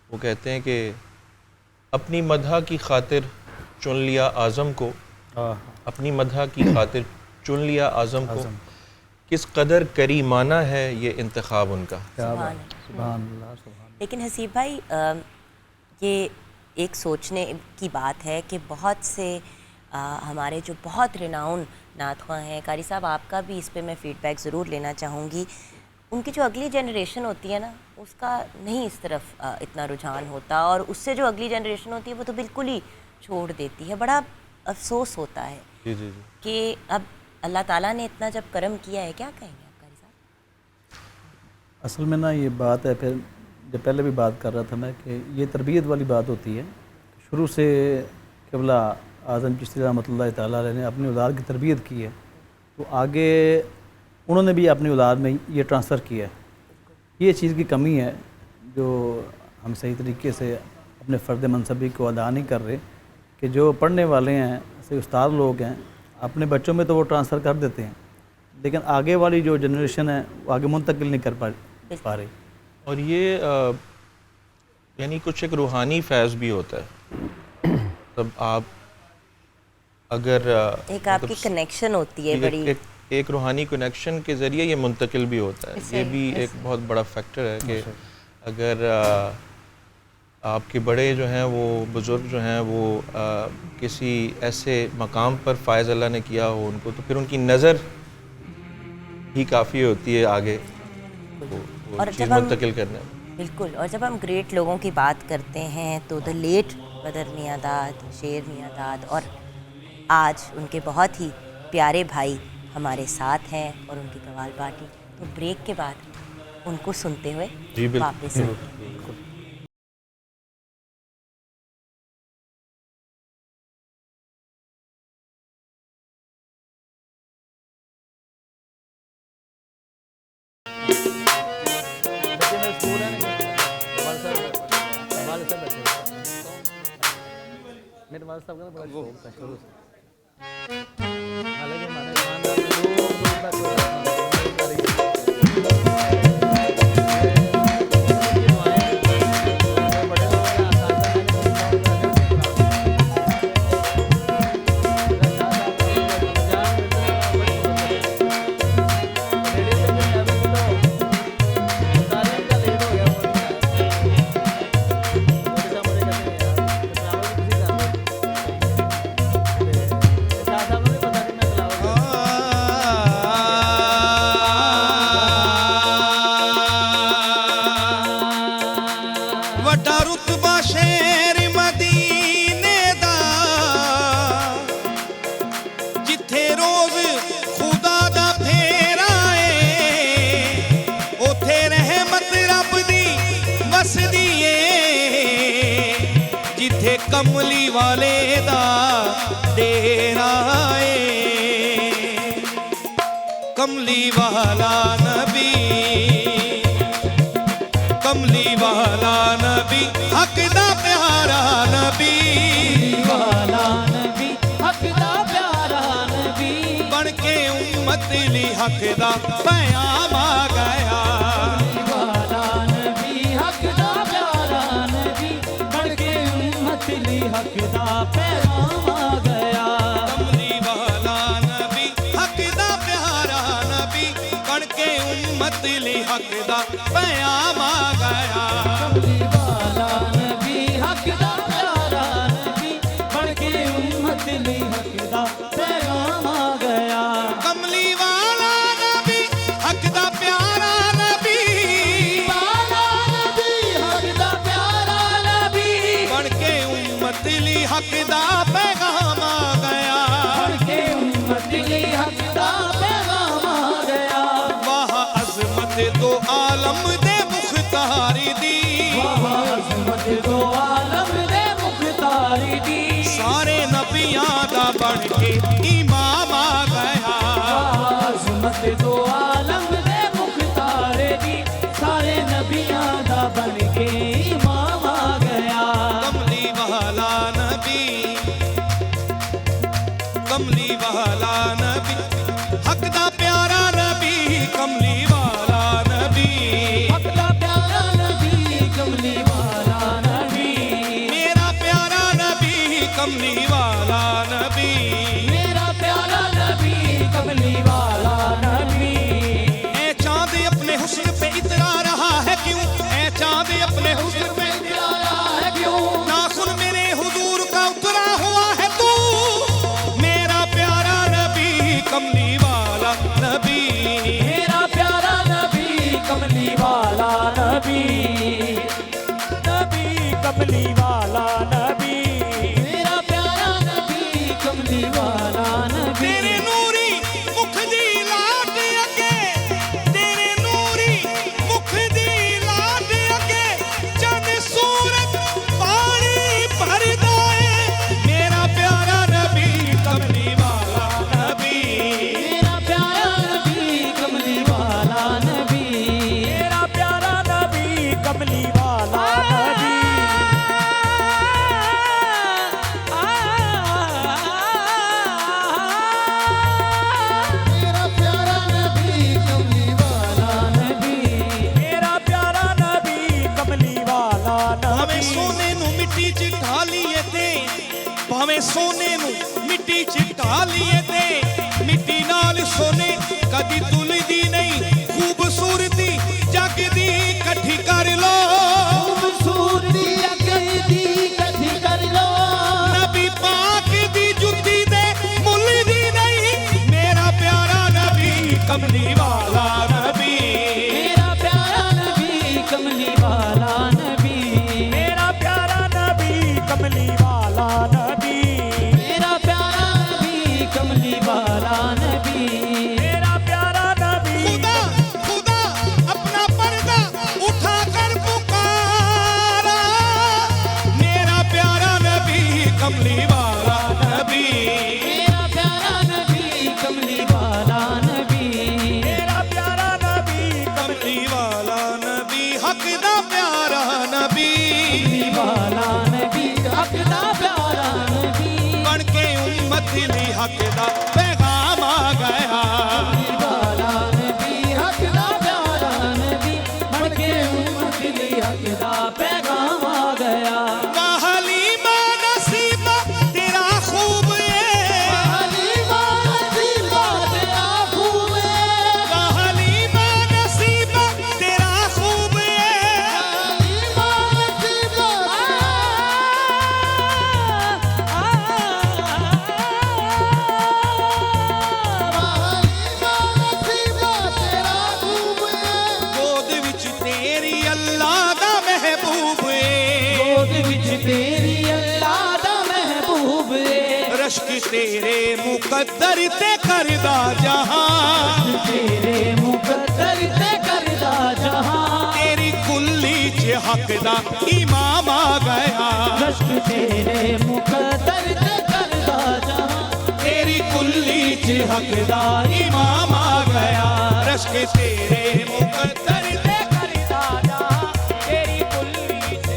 वो कहते हैं कि अपनी मदह की खातिर चुन लिया आज़म को, अपनी मदह की खातिर चुन लिया आज़म को, किस कदर करीमाना है ये इंतखाब उनका। क्या बात, सुभान अल्लाह, सुभान। लेकिन हसीब भाई ये एक सोचने की बात है कि बहुत से हमारे जो बहुत रिनाउन नातख़्वां हैं, कारी साहब आपका भी इस पे मैं फ़ीडबैक ज़रूर लेना चाहूँगी, उनकी जो अगली जनरेशन होती है ना उसका नहीं इस तरफ इतना रुझान होता, और उससे जो अगली जनरेशन होती है वो तो बिल्कुल ही छोड़ देती है। बड़ा अफसोस होता है जी जी जी। कि अब अल्लाह ताला ने इतना जब करम किया है, क्या कहेंगे आप कारी साहब? असल में ना ये बात है, फिर जब पहले भी बात कर रहा था मैं कि ये तरबियत वाली बात होती है। शुरू से क़िबला आज़म चिश्ती रहमतुल्लाह ताला अलैह ने अपनी औलाद की तरबियत की है, तो आगे उन्होंने भी अपनी औलाद में ये ट्रांसफ़र किया है। ये चीज़ की कमी है जो हम सही तरीके से अपने फ़र्द मनसबी को अदा नहीं कर रहे, कि जो पढ़ने वाले हैं, से उस्ताद लोग हैं, अपने बच्चों में तो वो ट्रांसफ़र कर देते हैं, लेकिन आगे वाली जो जनरेशन है वो आगे मुंतकिल नहीं कर पा रही। और ये यानी कुछ एक रूहानी फैज़ भी होता है। तब आप अगर एक आपकी कनेक्शन होती है बड़ी, एक रूहानी कनेक्शन के ज़रिए ये मुंतकिल भी होता है। ये भी एक बहुत बड़ा फैक्टर है कि अगर आपके बड़े जो हैं वो बुज़ुर्ग जो हैं वो किसी ऐसे मकाम पर फ़ायज़ अल्लाह ने किया हो उनको, तो फिर उनकी नज़र ही काफ़ी होती है आगे वो चीज़ मुंतकिल करने में। बिल्कुल। और जब हम ग्रेट लोगों की बात करते हैं तो द लेट बदर मियां दाद, शेर मियां दाद, और आज उनके बहुत ही प्यारे भाई हमारे साथ हैं और उनकी कवाल पार्टी, तो ब्रेक के बाद उनको सुनते हुए वापस नवाज साहब का ना बड़ा शौक था शुरू से, हालांकि हमारे खानदान में ਵੱਡਾ ਰੁਤਬਾ ਸ਼ਹਿਰ ਮਦੀਨੇ ਦਾ ਜਿੱਥੇ ਰੋਜ਼ ਖੁਦਾ ਦਾ ਫੇਰਾ ਏ ਉਥੇ ਰਹਿਮਤ ਰੱਬ ਦੀ ਵਸਦੀ ਏ ਜਿੱਥੇ ਕਮਲੀ ਵਾਲੇ ਦਾ ਡੇਰਾ ਏ ਕਮਲੀ ਵਾਲਾ ਨਬੀ कमली वाला नबी हक दा प्यारा नबी वाला नबी हक दा प्यारा नबी बन के उम्मत ली हक दा पैगाम आ गया वाला नबी हक दा प्यारा नबी बन के उम्मत ली हक दा पैगाम आ गया कमली वाला नबी हक दा प्यारा नबी बन के उम्मत ली हक दा पैगाम आ गया कमली वाला नबी हक दा प्यारा नबी बन के उम्मत ली हक दा पैगाम आ गया कमली वाला नबी हक दा प्यारा नबी वाला नबी हक दा प्यारा नबी बन के उम्मत ली हक दा पैगाम आ गया बन के उम्मत ली हक दा पैगाम आ गया वाह अजमत दो आलम दे मुख्तारी दी अज़मत दो आलम दे मुख्तारी दी सारे नबियां दा बन के इमाम आ गया अज़मत दो आलम दे मुख्तारी दी सारे नबियां दा बन के इमाम आ गया कमली वाला नबी कमली वाला नबी हक दा प्यारा नबी कमली वाला नबी हक दा प्यारा नबी कमली वाला नबी मेरा प्यारा नबी कमली वाला नबी मेरा प्यारा नबी कमली वाला नबी ए चांद अपने हुस्न पे इतरा रहा है क्यों ए चांद अपने हुस्न पे प्यारा है क्यों नाखुन मेरे हुजूर का उतरा हुआ है तू मेरा प्यारा नबी कमली वाला नबी मेरा प्यारा नबी कमली वाला नबी नबी कमली वाला नबी मेरा प्यारा नबी कमली वाला नबी तेरे नूरी मुख दी लाट अगे तेरे नूरी मुख दी लाट अगे चंद सूरत पानी भरदा है मेरा प्यारा नबी कमली वाला नबी मेरा प्यारा नबी कमली वाला नबी मेरा प्यारा नबी कमली वाला नबी मेरा प्यारा नबी कमली वाला नबी मेरा प्यारा नबी कमली वाला भावें नबी सोने नू मिट्टी च ढालीए ते भावें सोने नू मिट्टी च ढालीए ते मिट्टी नाल सोने कदी तुलदी नहीं खूबसूरती जग दी इकट्ठी कर लो खूबसूरती अगर दी कथी कर लो नबी पाक दी जुत्ती दे मुल दी नहीं मेरा प्यारा नबी कमली वाला नबी मेरा प्यारा नबी कमली वाला नबी मेरा प्यारा नबी कमली वाला नबी मेरा प्यारा नबी कमली वाला नबी मेरा प्यारा नबी खुदा खुदा अपना पर्दा उठा कर पुकारा मेरा प्यारा नबी कमली वाला नबी मेरा प्यारा नबी कमली वाला नबी मेरा प्यारा हक दा पैगाम आ गया वाला नबी हक दा प्यारा नबी बनके उम्मत ली हक दा पैगाम आ गया हलीमा नसीबा तेरा खूब हलीमा नसीबा तेरा खूब हलीमा नसीबा तेरा खूब हलीमा नसीबा हलीमा नसीबा तेरा खूब गोद विच तेरी अल्लाह दा महबूब गोद विच तेरी अल्लाह दा महबूब रश्क तेरे मुकद्दर ते करदा जहां तेरे मुकद्दर ते करदा जहां तेरी कुल्ली च हक दा इमाम आ गया रश्क तेरे मुकद्दर ते करदा जहां तेरी कुल्ली च हक दा इमाम आ गया रश्क तेरे मुकद्दर ते करदा जहां तेरी कुल्ली च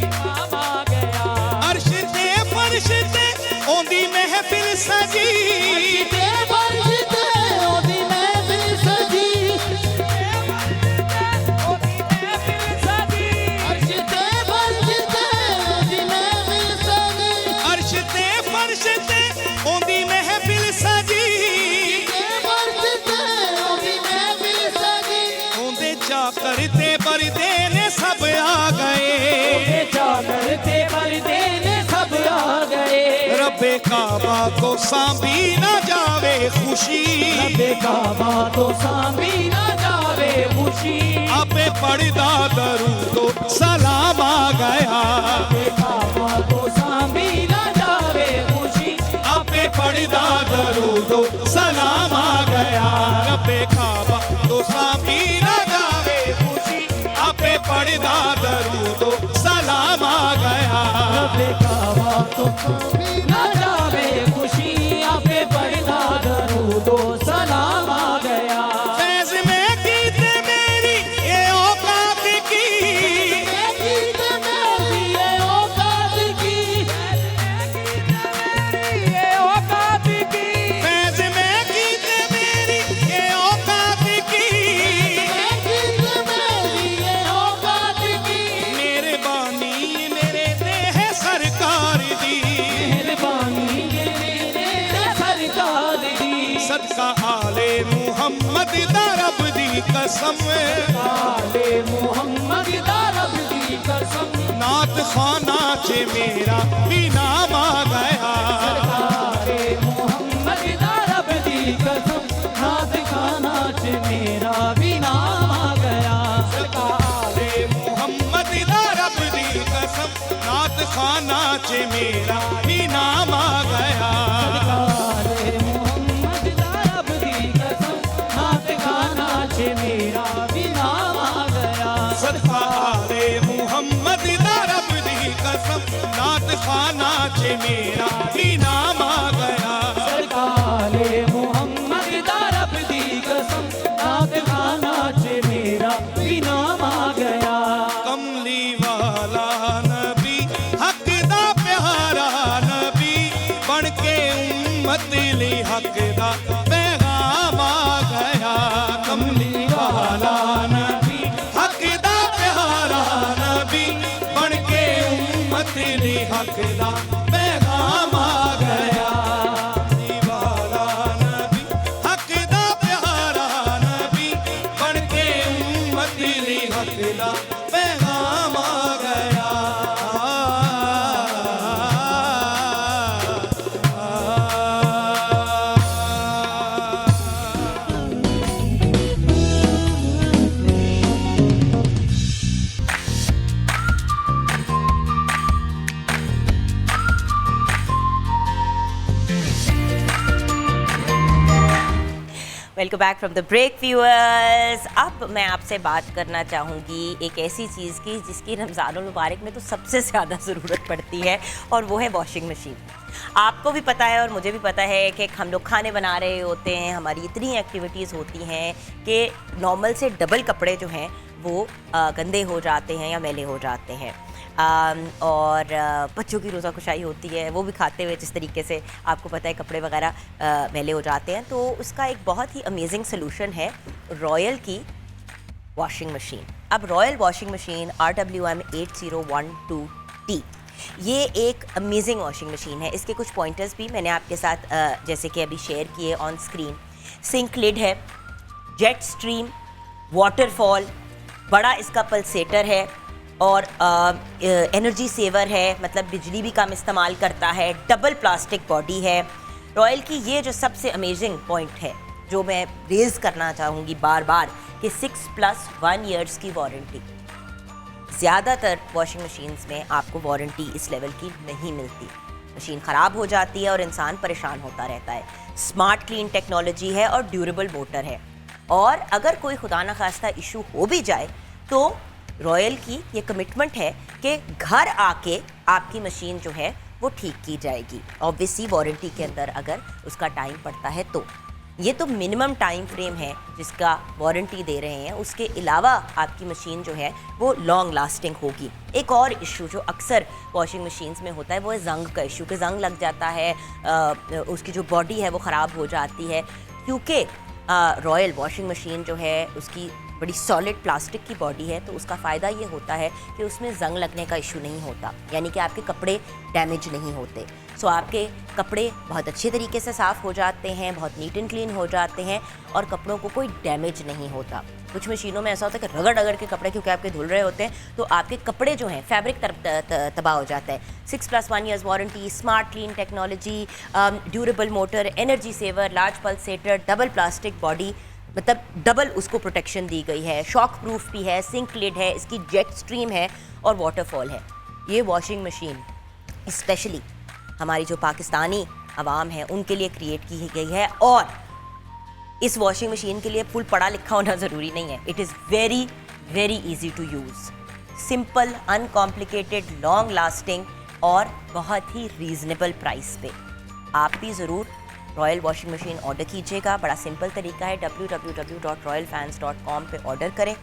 इमाम आ गया अर्श ते फर्श ते ओंदी महफिल सजी ते फर्श ते ओदी महफिल सजी अर्श ते फर्श ते ओदी महफिल सजी अर्श ते फर्श ते ओंदी महफिल सजी ते फर्श ते ओदी महफिल सजी ओंदे चाकर ते परदे ने सब आ गए चाकर ते पर्दे ने सब आ गए रब्बे काबा को सांभी ना जावे खुशी रब्बे काबा तो सांभी ना जावे खुशी आपे पड़दा दरूदो सलाम आ गया रब्बे काबा तो सांभी ना जावे खुशी आपे पड़दा दरूदो सलाम आ गया रब्बे काबा तो सांभी ना जावे खुशी आपे पड़दा दरूदो सलाम आ गया रब्बे काबा तो सांभी ना जावे खुशी आपे पर्दा दरूदो सलाम आ गया फैज़ में कीते मेरी ये औकात की गीत मेरी ये औकात की फैज़ में कीते मेरी ये औकात की गीत मेरी ये औकात की मेरे बानी मेरे ते है सरकार दी मेहरबानी ये मेरे सरकार दी सदका आले मुहम्मद दा रब दी कसम आले मुहम्मद दा रब दी कसम नात खाना च मेरा भी नाम आ गया आले मुहम्मद दा रब दी कसम नात खाना च मेरा भी नाम आ गया आले मुहम्मद दा रब दी कसम नात खाना च मेरा भी नाम आ गया आले मुहम्मद दा रब दी कसम नात खाना च मेरा भी नाम आ गया सदका आले मुहम्मद दा रब दी कसम नात खाना च मेरा भी नाम आ गया सरकारे मुहम्मद दा रब दी कसम नात खाना च मेरा भी नाम आ गया कमली वाला नबी हक दा प्यारा नबी बन के उम्मत ली हक दा पैगाम आ गया कमली वाला नबी हक दा प्यारा नबी बन के उम्मत ली हक दा पैगाम आ गया कमली वाला नबी हक दा प्यारा नबी बन के उम्मत ली हक दा पैगाम आ गया welcome back from the break viewers. अब मैं आपसे बात करना चाहूँगी एक ऐसी चीज़ की जिसकी रमज़ानुल मुबारक में तो सबसे ज़्यादा ज़रूरत पड़ती है, और वो है वॉशिंग मशीन। आपको भी पता है और मुझे भी पता है कि हम लोग खाने बना रहे होते हैं, हमारी इतनी एक्टिविटीज़ होती हैं कि नॉर्मल से डबल कपड़े जो हैं वो गंदे हो जाते हैं या मैले हो जाते हैं। और बच्चों की रोज़ा खुशाई होती है, वो भी खाते हुए जिस तरीके से आपको पता है कपड़े वगैरह मैले हो जाते हैं, तो उसका एक बहुत ही अमेजिंग सोल्यूशन है रॉयल की वॉशिंग मशीन। अब royal washing machine RWM 8012T ये एक अमेजिंग वॉशिंग मशीन है। इसके कुछ पॉइंटर्स भी मैंने आपके साथ जैसे कि अभी शेयर किए ऑन स्क्रीन। सिंक लिड है, जेट स्ट्रीम, वाटरफॉल, बड़ा इसका पल्सेटर है और एनर्जी सेवर है, मतलब बिजली भी कम इस्तेमाल करता है, डबल प्लास्टिक बॉडी है। रॉयल की ये जो सबसे अमेजिंग पॉइंट है जो मैं रेज करना चाहूँगी बार बार कि 6+1 ईयर्स की वारंटी। ज़्यादातर वॉशिंग मशीन्स में आपको वारंटी इस लेवल की नहीं मिलती, मशीन ख़राब हो जाती है और इंसान परेशान होता रहता है। स्मार्ट क्लीन टेक्नोलॉजी है और ड्यूरेबल मोटर है, और अगर कोई खुदा न खास्ता इशू हो भी जाए तो रॉयल की ये कमिटमेंट है कि घर आके आपकी मशीन जो है वो ठीक की जाएगी, ऑब्वियसली वारंटी के अंदर अगर उसका टाइम पड़ता है तो। ये तो मिनिमम टाइम फ्रेम है जिसका वारंटी दे रहे हैं, उसके अलावा आपकी मशीन जो है वो लॉन्ग लास्टिंग होगी। एक और इशू जो अक्सर वॉशिंग मशीन्स में होता है वो है जंग का इशू, कि जंग लग जाता है, उसकी जो बॉडी है वो ख़राब हो जाती है। क्योंकि रॉयल वॉशिंग मशीन जो है उसकी बड़ी सॉलिड प्लास्टिक की बॉडी है, तो उसका फ़ायदा ये होता है कि उसमें जंग लगने का इशू नहीं होता, यानी कि आपके कपड़े डैमेज नहीं होते। सो आपके कपड़े बहुत अच्छे तरीके से साफ़ हो जाते हैं, बहुत नीट एंड क्लीन हो जाते हैं और कपड़ों को कोई डैमेज नहीं होता। कुछ मशीनों में ऐसा होता है कि रगड़ रगड़ के कपड़े क्योंकि आपके धुल रहे होते हैं तो आपके कपड़े जो हैं फैब्रिक तबाह हो जाता है। 6+1 years warranty, smart clean technology, durable motor, energy saver, large pulsator, double plastic body, मतलब डबल उसको प्रोटेक्शन दी गई है, शॉक प्रूफ भी है, सिंक लिड है, इसकी जेट स्ट्रीम है और वाटरफॉल है। ये वॉशिंग मशीन स्पेशली हमारी जो पाकिस्तानी अवाम है उनके लिए क्रिएट की गई है, और इस वॉशिंग मशीन के लिए फुल पढ़ा लिखा होना ज़रूरी नहीं है। It is very very easy to use, simple, uncomplicated, long lasting और बहुत ही रीज़नेबल प्राइस पे। आप भी ज़रूर रॉयल वॉशिंग मशीन ऑर्डर कीजिएगा। बड़ा सिंपल तरीका है, www.royalfans.com पे ऑर्डर करें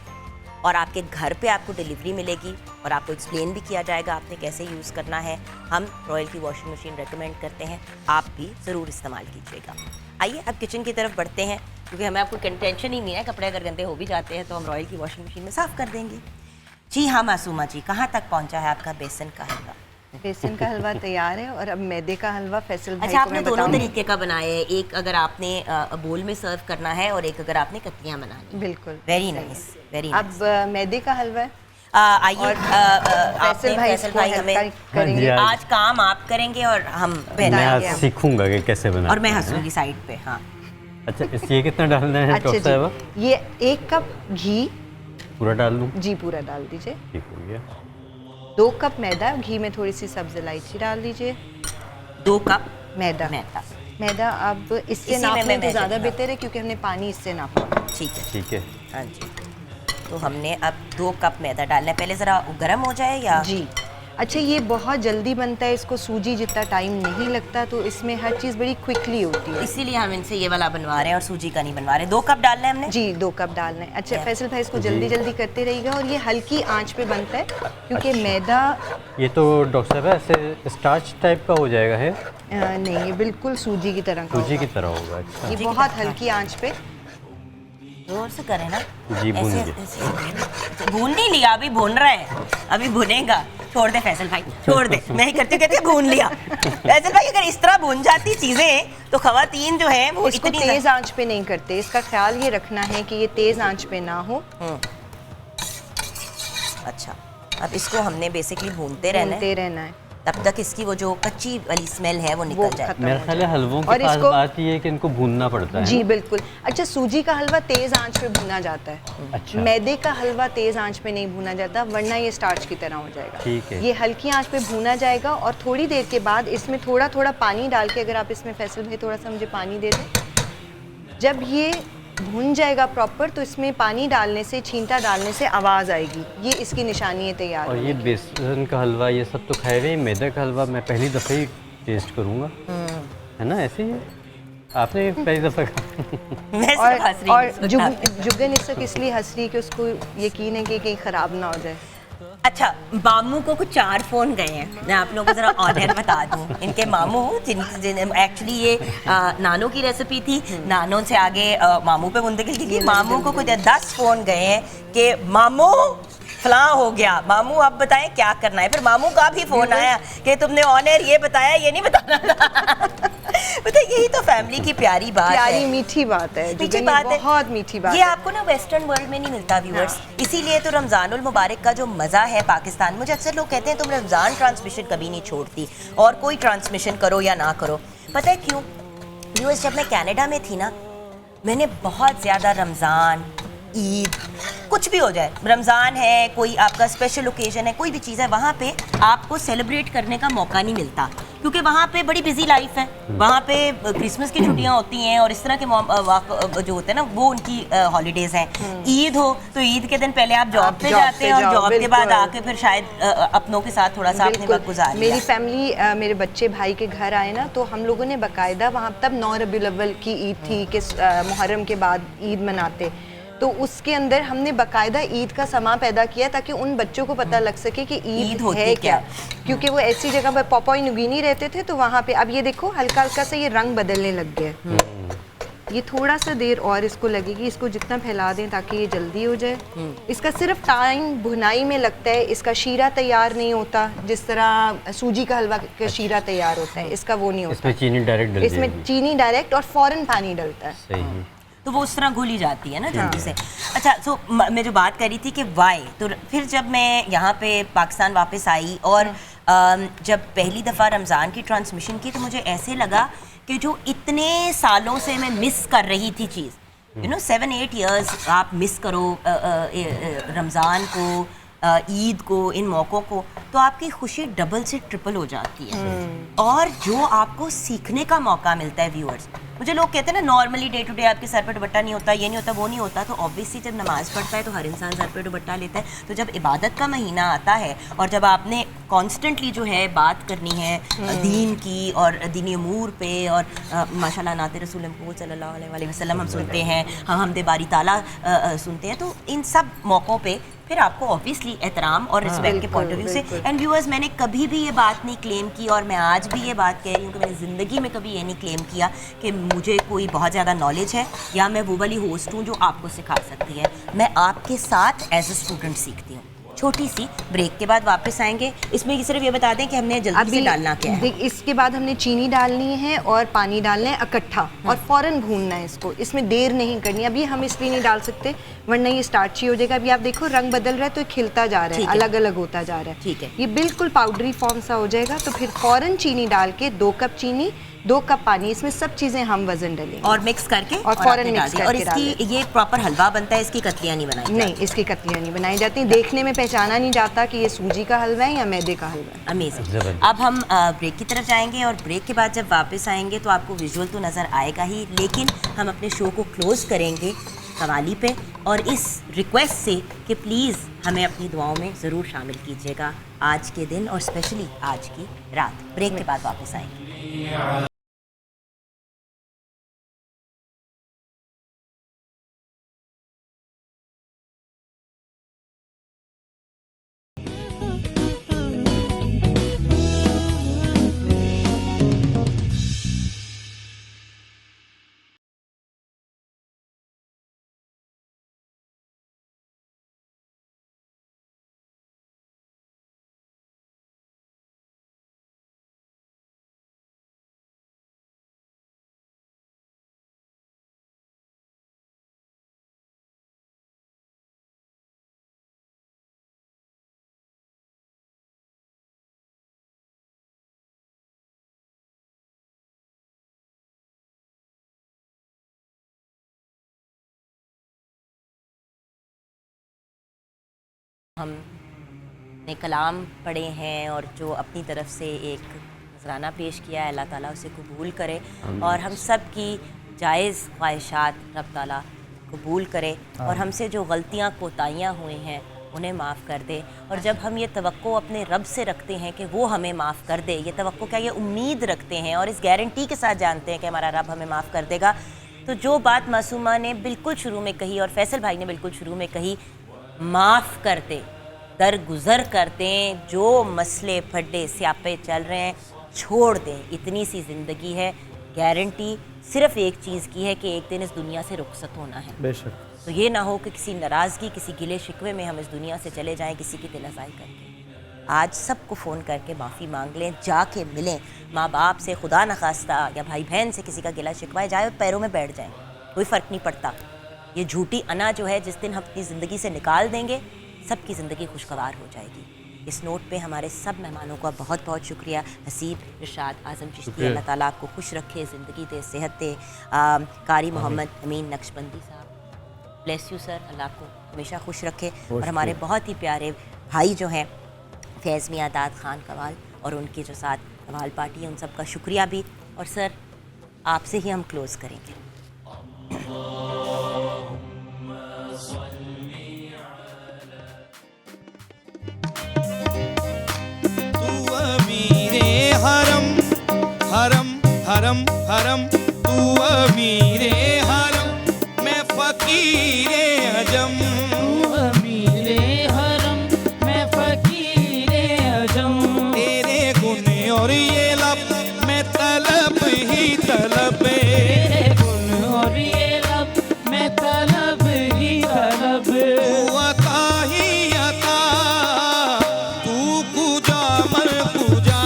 और आपके घर पे आपको डिलीवरी मिलेगी और आपको एक्सप्लेन भी किया जाएगा आपने कैसे यूज़ करना है। हम रॉयल की वॉशिंग मशीन रेकमेंड करते हैं, आप भी ज़रूर इस्तेमाल कीजिएगा। आइए अब किचन की तरफ बढ़ते हैं, क्योंकि हमें आपको टेंशन ही नहीं है, कपड़े अगर गंदे हो भी जाते हैं तो हम रॉयल की वॉशिंग मशीन में साफ़ कर देंगे। जी हाँ मासूमा जी, कहाँ तक पहुँचा है आपका बेसन का हलवा? बेसन का हलवा तैयार है और अब मैदे का हलवा फैसल भाई अच्छा, को आपने मैं दोनों बताऊंगी। तरीके का बनाया है, एक अगर आपने बोल में सर्व करना है और एक अगर आपने कतलियाँ बनानी। बिल्कुल, वेरी नाइस, वेरी अब मैदे का हलवा है। आइए फैसल भाई फैसल भाई इसको हमें हेल्प करेंगे। हाँ जी, आज काम आप करेंगे और हम मैं बताएंगे आज हम। सीखूंगा कि कैसे बनाना और मैं है। हंसूंगी साइड पे। हाँ अच्छा, ये कितना डालना है अच्छा डॉक्टर साहबा? जी, ये 1 कप घी पूरा डाल दूँ? जी पूरा डाल दीजिए। ठीक हो गया। 2 कप मैदा, घी में थोड़ी सी सब्ज इलायची डाल दीजिए। 2 कप मैदा मैदा अब इससे इसी में नाप मैं लें तो मैदे ज़्यादा हाँ। बेहतर है, क्योंकि हमने पानी इससे नापा। ठीक है, ठीक है। हाँ जी। तो हमने अब 2 कप मैदा डालना है, पहले ज़रा गर्म हो जाए या? जी अच्छा, ये बहुत जल्दी बनता है, इसको सूजी जितना टाइम नहीं लगता, तो इसमें हर चीज़ बड़ी क्विकली होती है, इसीलिए हम इनसे ये वाला बनवा रहे हैं और सूजी का नहीं बनवा रहे। 2 कप डालना है हमने जी 2 कप डालना है। अच्छा फैसल भाई इसको जल्दी जल्दी करते रहिएगा, और ये हल्की आंच पे बनता है क्योंकि मैदा ये तो डॉक्टर साहब ऐसे स्टार्च टाइप का हो जाएगा है? नहीं, ये बिल्कुल सूजी की तरह का सूजी की होगा। तरह होगा। अच्छा, ये बहुत हल्की आंच पे जोर से करें ना। जी, भून ऐसे- लिया। ऐसे- भून नहीं लिया, अभी भून रहा है, अभी भुनेगा। छोड़ दे फैसल भाई, छोड़ दे, मैं ही करती कहती भून लिया। फैसल भाई अगर इस तरह भून जाती चीजें तो खवातीन जो है वो इसको इतनी तेज आंच पे नहीं करते, इसका ख्याल ये रखना है कि ये तेज आंच पे ना हो। अच्छा, अब इसको हमने बेसिकली भूनते रहना है भूनते रहना है, तब तक इसकी वो जो कच्ची वाली स्मेल है वो वो निकल जाए। खत्म मेरे हो ख्याल जाए। है हलवों और के पास इसको- बात ये है कि इनको भूनना पड़ता है। जी बिल्कुल। अच्छा, सूजी का हलवा तेज आंच पे भुना जाता है, अच्छा। मैदे का हलवा तेज आंच पे नहीं भुना जाता, वरना ये स्टार्च की तरह हो जाएगा। ठीक है। ये हल्की आंच पे भुना जाएगा और थोड़ी देर के बाद इसमें थोड़ा थोड़ा पानी डाल के, अगर आप इसमें फैसल भाई थोड़ा सा मुझे पानी दे दें, जब ये भुन जाएगा प्रॉपर तो इसमें पानी डालने से, छींटा डालने से आवाज़ आएगी, ये इसकी निशानी है तैयार और होने ये की। बेसन का हलवा ये सब तो खाए हुए, मैदा का हलवा मैं पहली दफ़े ही टेस्ट करूँगा, है ना? ऐसे ही है? आपने पहली दफ़ा मैं और सिर्फ हंस रही हूँ इसको खा के। जुगन इस वक्त इसलिए हंस रही है कि उसको यकीन है कि कहीं ख़राब ना हो जाए। अच्छा, मामू को कुछ 4 फ़ोन गए हैं। मैं आप लोगों को ज़रा ऑनर बता दूं, इनके मामू जिन एक्चुअली ये नानो की रेसिपी थी, नानो से आगे मामू पे मुंतकिल की। मामू को कुछ 10 फ़ोन गए हैं कि मामू फलां हो गया, मामू आप बताएं क्या करना है। फिर मामू का भी फ़ोन आया कि तुमने ऑनर ये बताया, ये नहीं बताना। पता यही तो फैमिली की प्यारी बात है, प्यारी मीठी बात है, मीठी बात है, बहुत मीठी बात ये है। आपको ना वेस्टर्न वर्ल्ड में नहीं मिलता व्यूअर्स। इसीलिए तो रमज़ानुल मुबारक का जो मज़ा है पाकिस्तान, मुझे अक्सर लोग कहते हैं तुम रमज़ान ट्रांसमिशन कभी नहीं छोड़ती, और कोई ट्रांसमिशन करो या ना करो। पता है क्यों व्यूअर्स, जब मैं कनाडा में थी ना, मैंने बहुत ज़्यादा रमज़ान, ईद, कुछ भी हो जाए, रमज़ान है, कोई आपका स्पेशल ओकेजन है, कोई भी चीज़ है, वहाँ पे आपको सेलिब्रेट करने का मौका नहीं मिलता, क्योंकि वहाँ पे बड़ी बिजी लाइफ है। वहाँ पे क्रिसमस की छुट्टियाँ होती हैं और इस तरह के जो होते हैं ना, वो उनकी हॉलीडेज़ हैं। ईद हो तो ईद के दिन पहले आप जॉब पे जाते हैं, और जॉब के बाद आके फिर शायद अपनों के साथ थोड़ा सा अपने वक्त गुजार लिया। मेरी फैमिली, मेरे बच्चे भाई के घर आए ना, तो हम लोगों ने बाकायदा वहाँ, तब 9 रबीउल अव्वल की ईद थी कि मुहर्रम के बाद ईद मनाते, तो उसके अंदर हमने बाकायदा ईद का समा पैदा किया ताकि उन बच्चों को पता लग सके कि ईद है क्या। क्योंकि वो ऐसी जगह पर पापुआ न्यू गिनी रहते थे, तो वहाँ पे अब ये देखो हल्का हल्का सा ये रंग बदलने लग गया। ये थोड़ा सा देर और इसको लगेगी, इसको जितना फैला दें ताकि ये जल्दी हो जाए। इसका सिर्फ टाइम भुनाई में लगता है, इसका शीरा तैयार नहीं होता जिस तरह सूजी का हलवा का शीरा तैयार होता है, इसका वो नहीं होता। इसमें चीनी डायरेक्ट डलती है, इसमें चीनी डायरेक्ट और फौरन पानी डलता है। सही, तो वो उस तरह घुली जाती है ना जल्दी से। अच्छा, तो मैं जो बात कर रही थी कि वाई, तो फिर जब मैं यहाँ पे पाकिस्तान वापस आई और जब पहली दफ़ा रमज़ान की ट्रांसमिशन की, तो मुझे ऐसे लगा कि जो इतने सालों से मैं मिस कर रही थी चीज़, 7-8 इयर्स आप मिस करो रमज़ान को, ईद को, इन मौक़ों को, तो आपकी खुशी डबल से ट्रिपल हो जाती है। और जो आपको सीखने का मौका मिलता है व्यूअर्स, मुझे लोग कहते हैं ना नॉर्मली डे टू डे आपके सर पे दुपट्टा नहीं होता, ये नहीं होता, वो नहीं होता, तो ऑब्वियसली जब नमाज़ पढ़ता है तो हर इंसान सर पे दुपट्टा लेता है। तो जब इबादत का महीना आता है और जब आपने कॉन्स्टेंटली जो है बात करनी है दीन की और दीनी अमूर पे, और माशाल्लाह नाते रसूल सल्लल्लाहु अलैहि वसल्लम हम सुनते हैं, हम हमदे बारी ताला सुनते हैं, तो इन सब मौक़ों पे फिर आपको ऑब्वियसली एहतराम और रिस्पेक्ट के पॉइंट ऑफ व्यू से। एंड व्यूअर्स, मैंने कभी भी ये बात नहीं क्लेम की, और मैं आज भी ये बात कह रही हूँ कि मैंने ज़िंदगी में कभी ये नहीं क्लेम किया कि मुझे कोई बहुत ज़्यादा नॉलेज है या मैं वो वाली होस्ट हूँ जो आपको सिखा सकती है। मैं आपके साथ एज ए स्टूडेंट सीखती हूँ। छोटी सी ब्रेक के बाद वापस आएंगे। इसमें सिर्फ ये बता दें कि हमने जल्दी से डालना क्या है। इसके बाद हमने चीनी डालनी है और पानी डालना है इकट्ठा, और फौरन भूनना है इसको, इसमें देर नहीं करनी। अभी हम इसलिए नहीं डाल सकते वरना ये स्टार्ची हो जाएगा। अभी आप देखो रंग बदल रहा है, तो खिलता जा रहा है, अलग अलग होता जा रहा है। ठीक है, ये बिल्कुल पाउडरी फॉर्म सा हो जाएगा। तो फिर फौरन चीनी डाल के 2 कप चीनी, 2 कप पानी, इसमें सब चीजें हम वजन डालेंगे और मिक्स करके और फौरन मिक्स करके। और इसकी ये प्रॉपर हलवा बनता है, इसकी कतलियाँ नहीं बनाई नहीं, इसकी कतलियाँ नहीं बनाई जाती। देखने में पहचाना नहीं जाता कि ये सूजी का हलवा है या मैदे का हलवा है। अमेजिंग। अब हम ब्रेक की तरफ जाएंगे, और ब्रेक के बाद जब वापस आएंगे तो आपको विजुअल तो नज़र आएगा ही, लेकिन हम अपने शो को क्लोज करेंगे कवाली पे, और इस रिक्वेस्ट से कि प्लीज़ हमें अपनी दुआओं में ज़रूर शामिल कीजिएगा आज के दिन और स्पेशली आज की रात। ब्रेक के बाद वापस आएंगे। हमने कलाम पढ़े हैं और जो अपनी तरफ से एक नजराना पेश किया है, अल्लाह ताला उसे कबूल करे और हम सब की जायज़ ख्वाहिशात रब ताला कबूल करे और हमसे जो गलतियाँ कोताहियाँ हुई हैं उन्हें माफ़ कर दे। और जब हम ये तवक्को अपने रब से रखते हैं कि वो हमें माफ़ कर दे, ये तवक्को क्या, ये उम्मीद रखते हैं और इस गारंटी के साथ जानते हैं कि हमारा रब हमें माफ़ कर देगा, तो जो बात मासूमा ने बिल्कुल शुरू में कही और फैसल भाई ने बिल्कुल शुरू में कही, माफ़ कर दे, दरगुजर कर दें, जो मसले फड्डे स्यापे चल रहे हैं छोड़ दें। इतनी सी ज़िंदगी है, गारंटी सिर्फ एक चीज़ की है कि एक दिन इस दुनिया से रुखसत होना है। बेशक। तो ये ना हो कि किसी नाराज़गी, किसी गिले शिकवे में हम इस दुनिया से चले जाएं, किसी की दिल आज़ाई करके। आज सबको फ़ोन करके माफ़ी मांग लें, जाके मिलें माँ बाप से, खुदा न खास्ता, या भाई बहन से किसी का गिला शिकवा है, जाए पैरों में बैठ जाएं, कोई फ़र्क नहीं पड़ता। ये झूठी अना जो है जिस दिन हम अपनी ज़िंदगी से निकाल देंगे, सबकी ज़िंदगी खुशगवार हो जाएगी। इस नोट पे हमारे सब मेहमानों का बहुत बहुत शुक्रिया। हसीब, इरशाद, आज़म चिश्ती, अल्लाह ताला आपको खुश रखे, ज़िंदगी दे, सेहत दे। कारी मोहम्मद अमीन नक्शबंदी साहब, ब्लेस यू सर, अल्लाह आपको हमेशा खुश रखे। और हमारे बहुत ही प्यारे भाई जो हैं फैज़ मियां दाद खान कवाल और उनके जो साथ कवाल पार्टी है, उन सब का शुक्रिया भी। और सर आपसे ही हम क्लोज़ करेंगे। हरम हरम हरम हरम, तू अमीरे हरम, मैं फकीरे अजम। तू अमीरे हरम, मैं फकीरे अजम। तेरे गुण और ये लब, मैं तलब ही तलब। तेरे गुण और ये लब, मैं तलब ही तलब। तू अता ही अता, तू कुजा मन कुजा,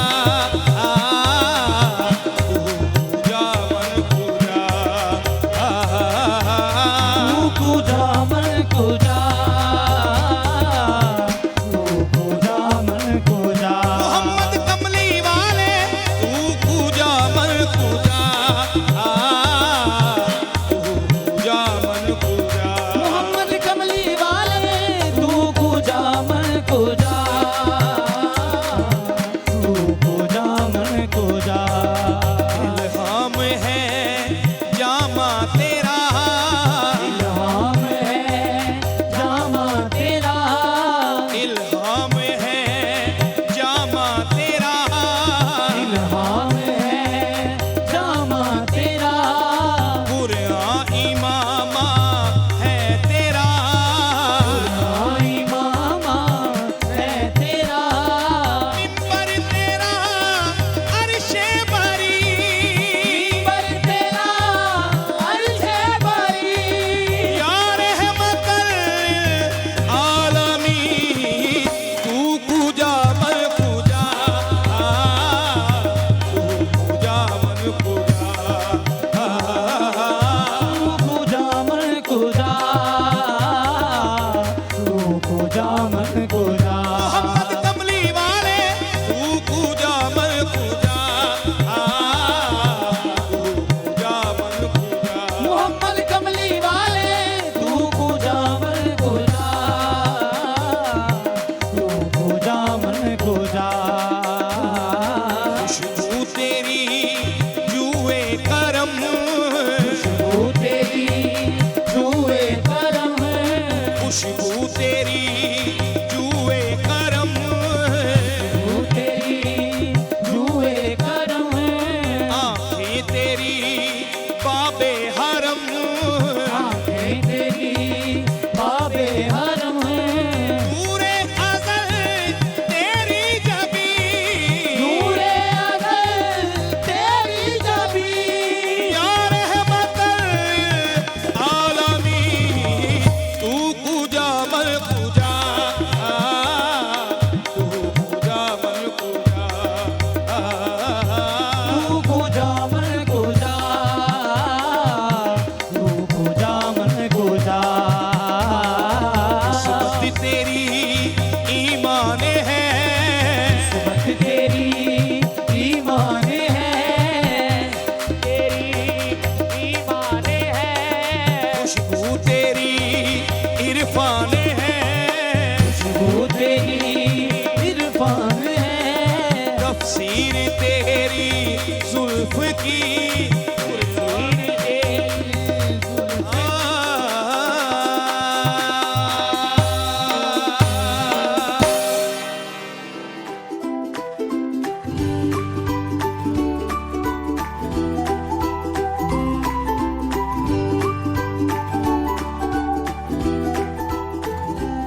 तफसीर तेरी जुल्फ की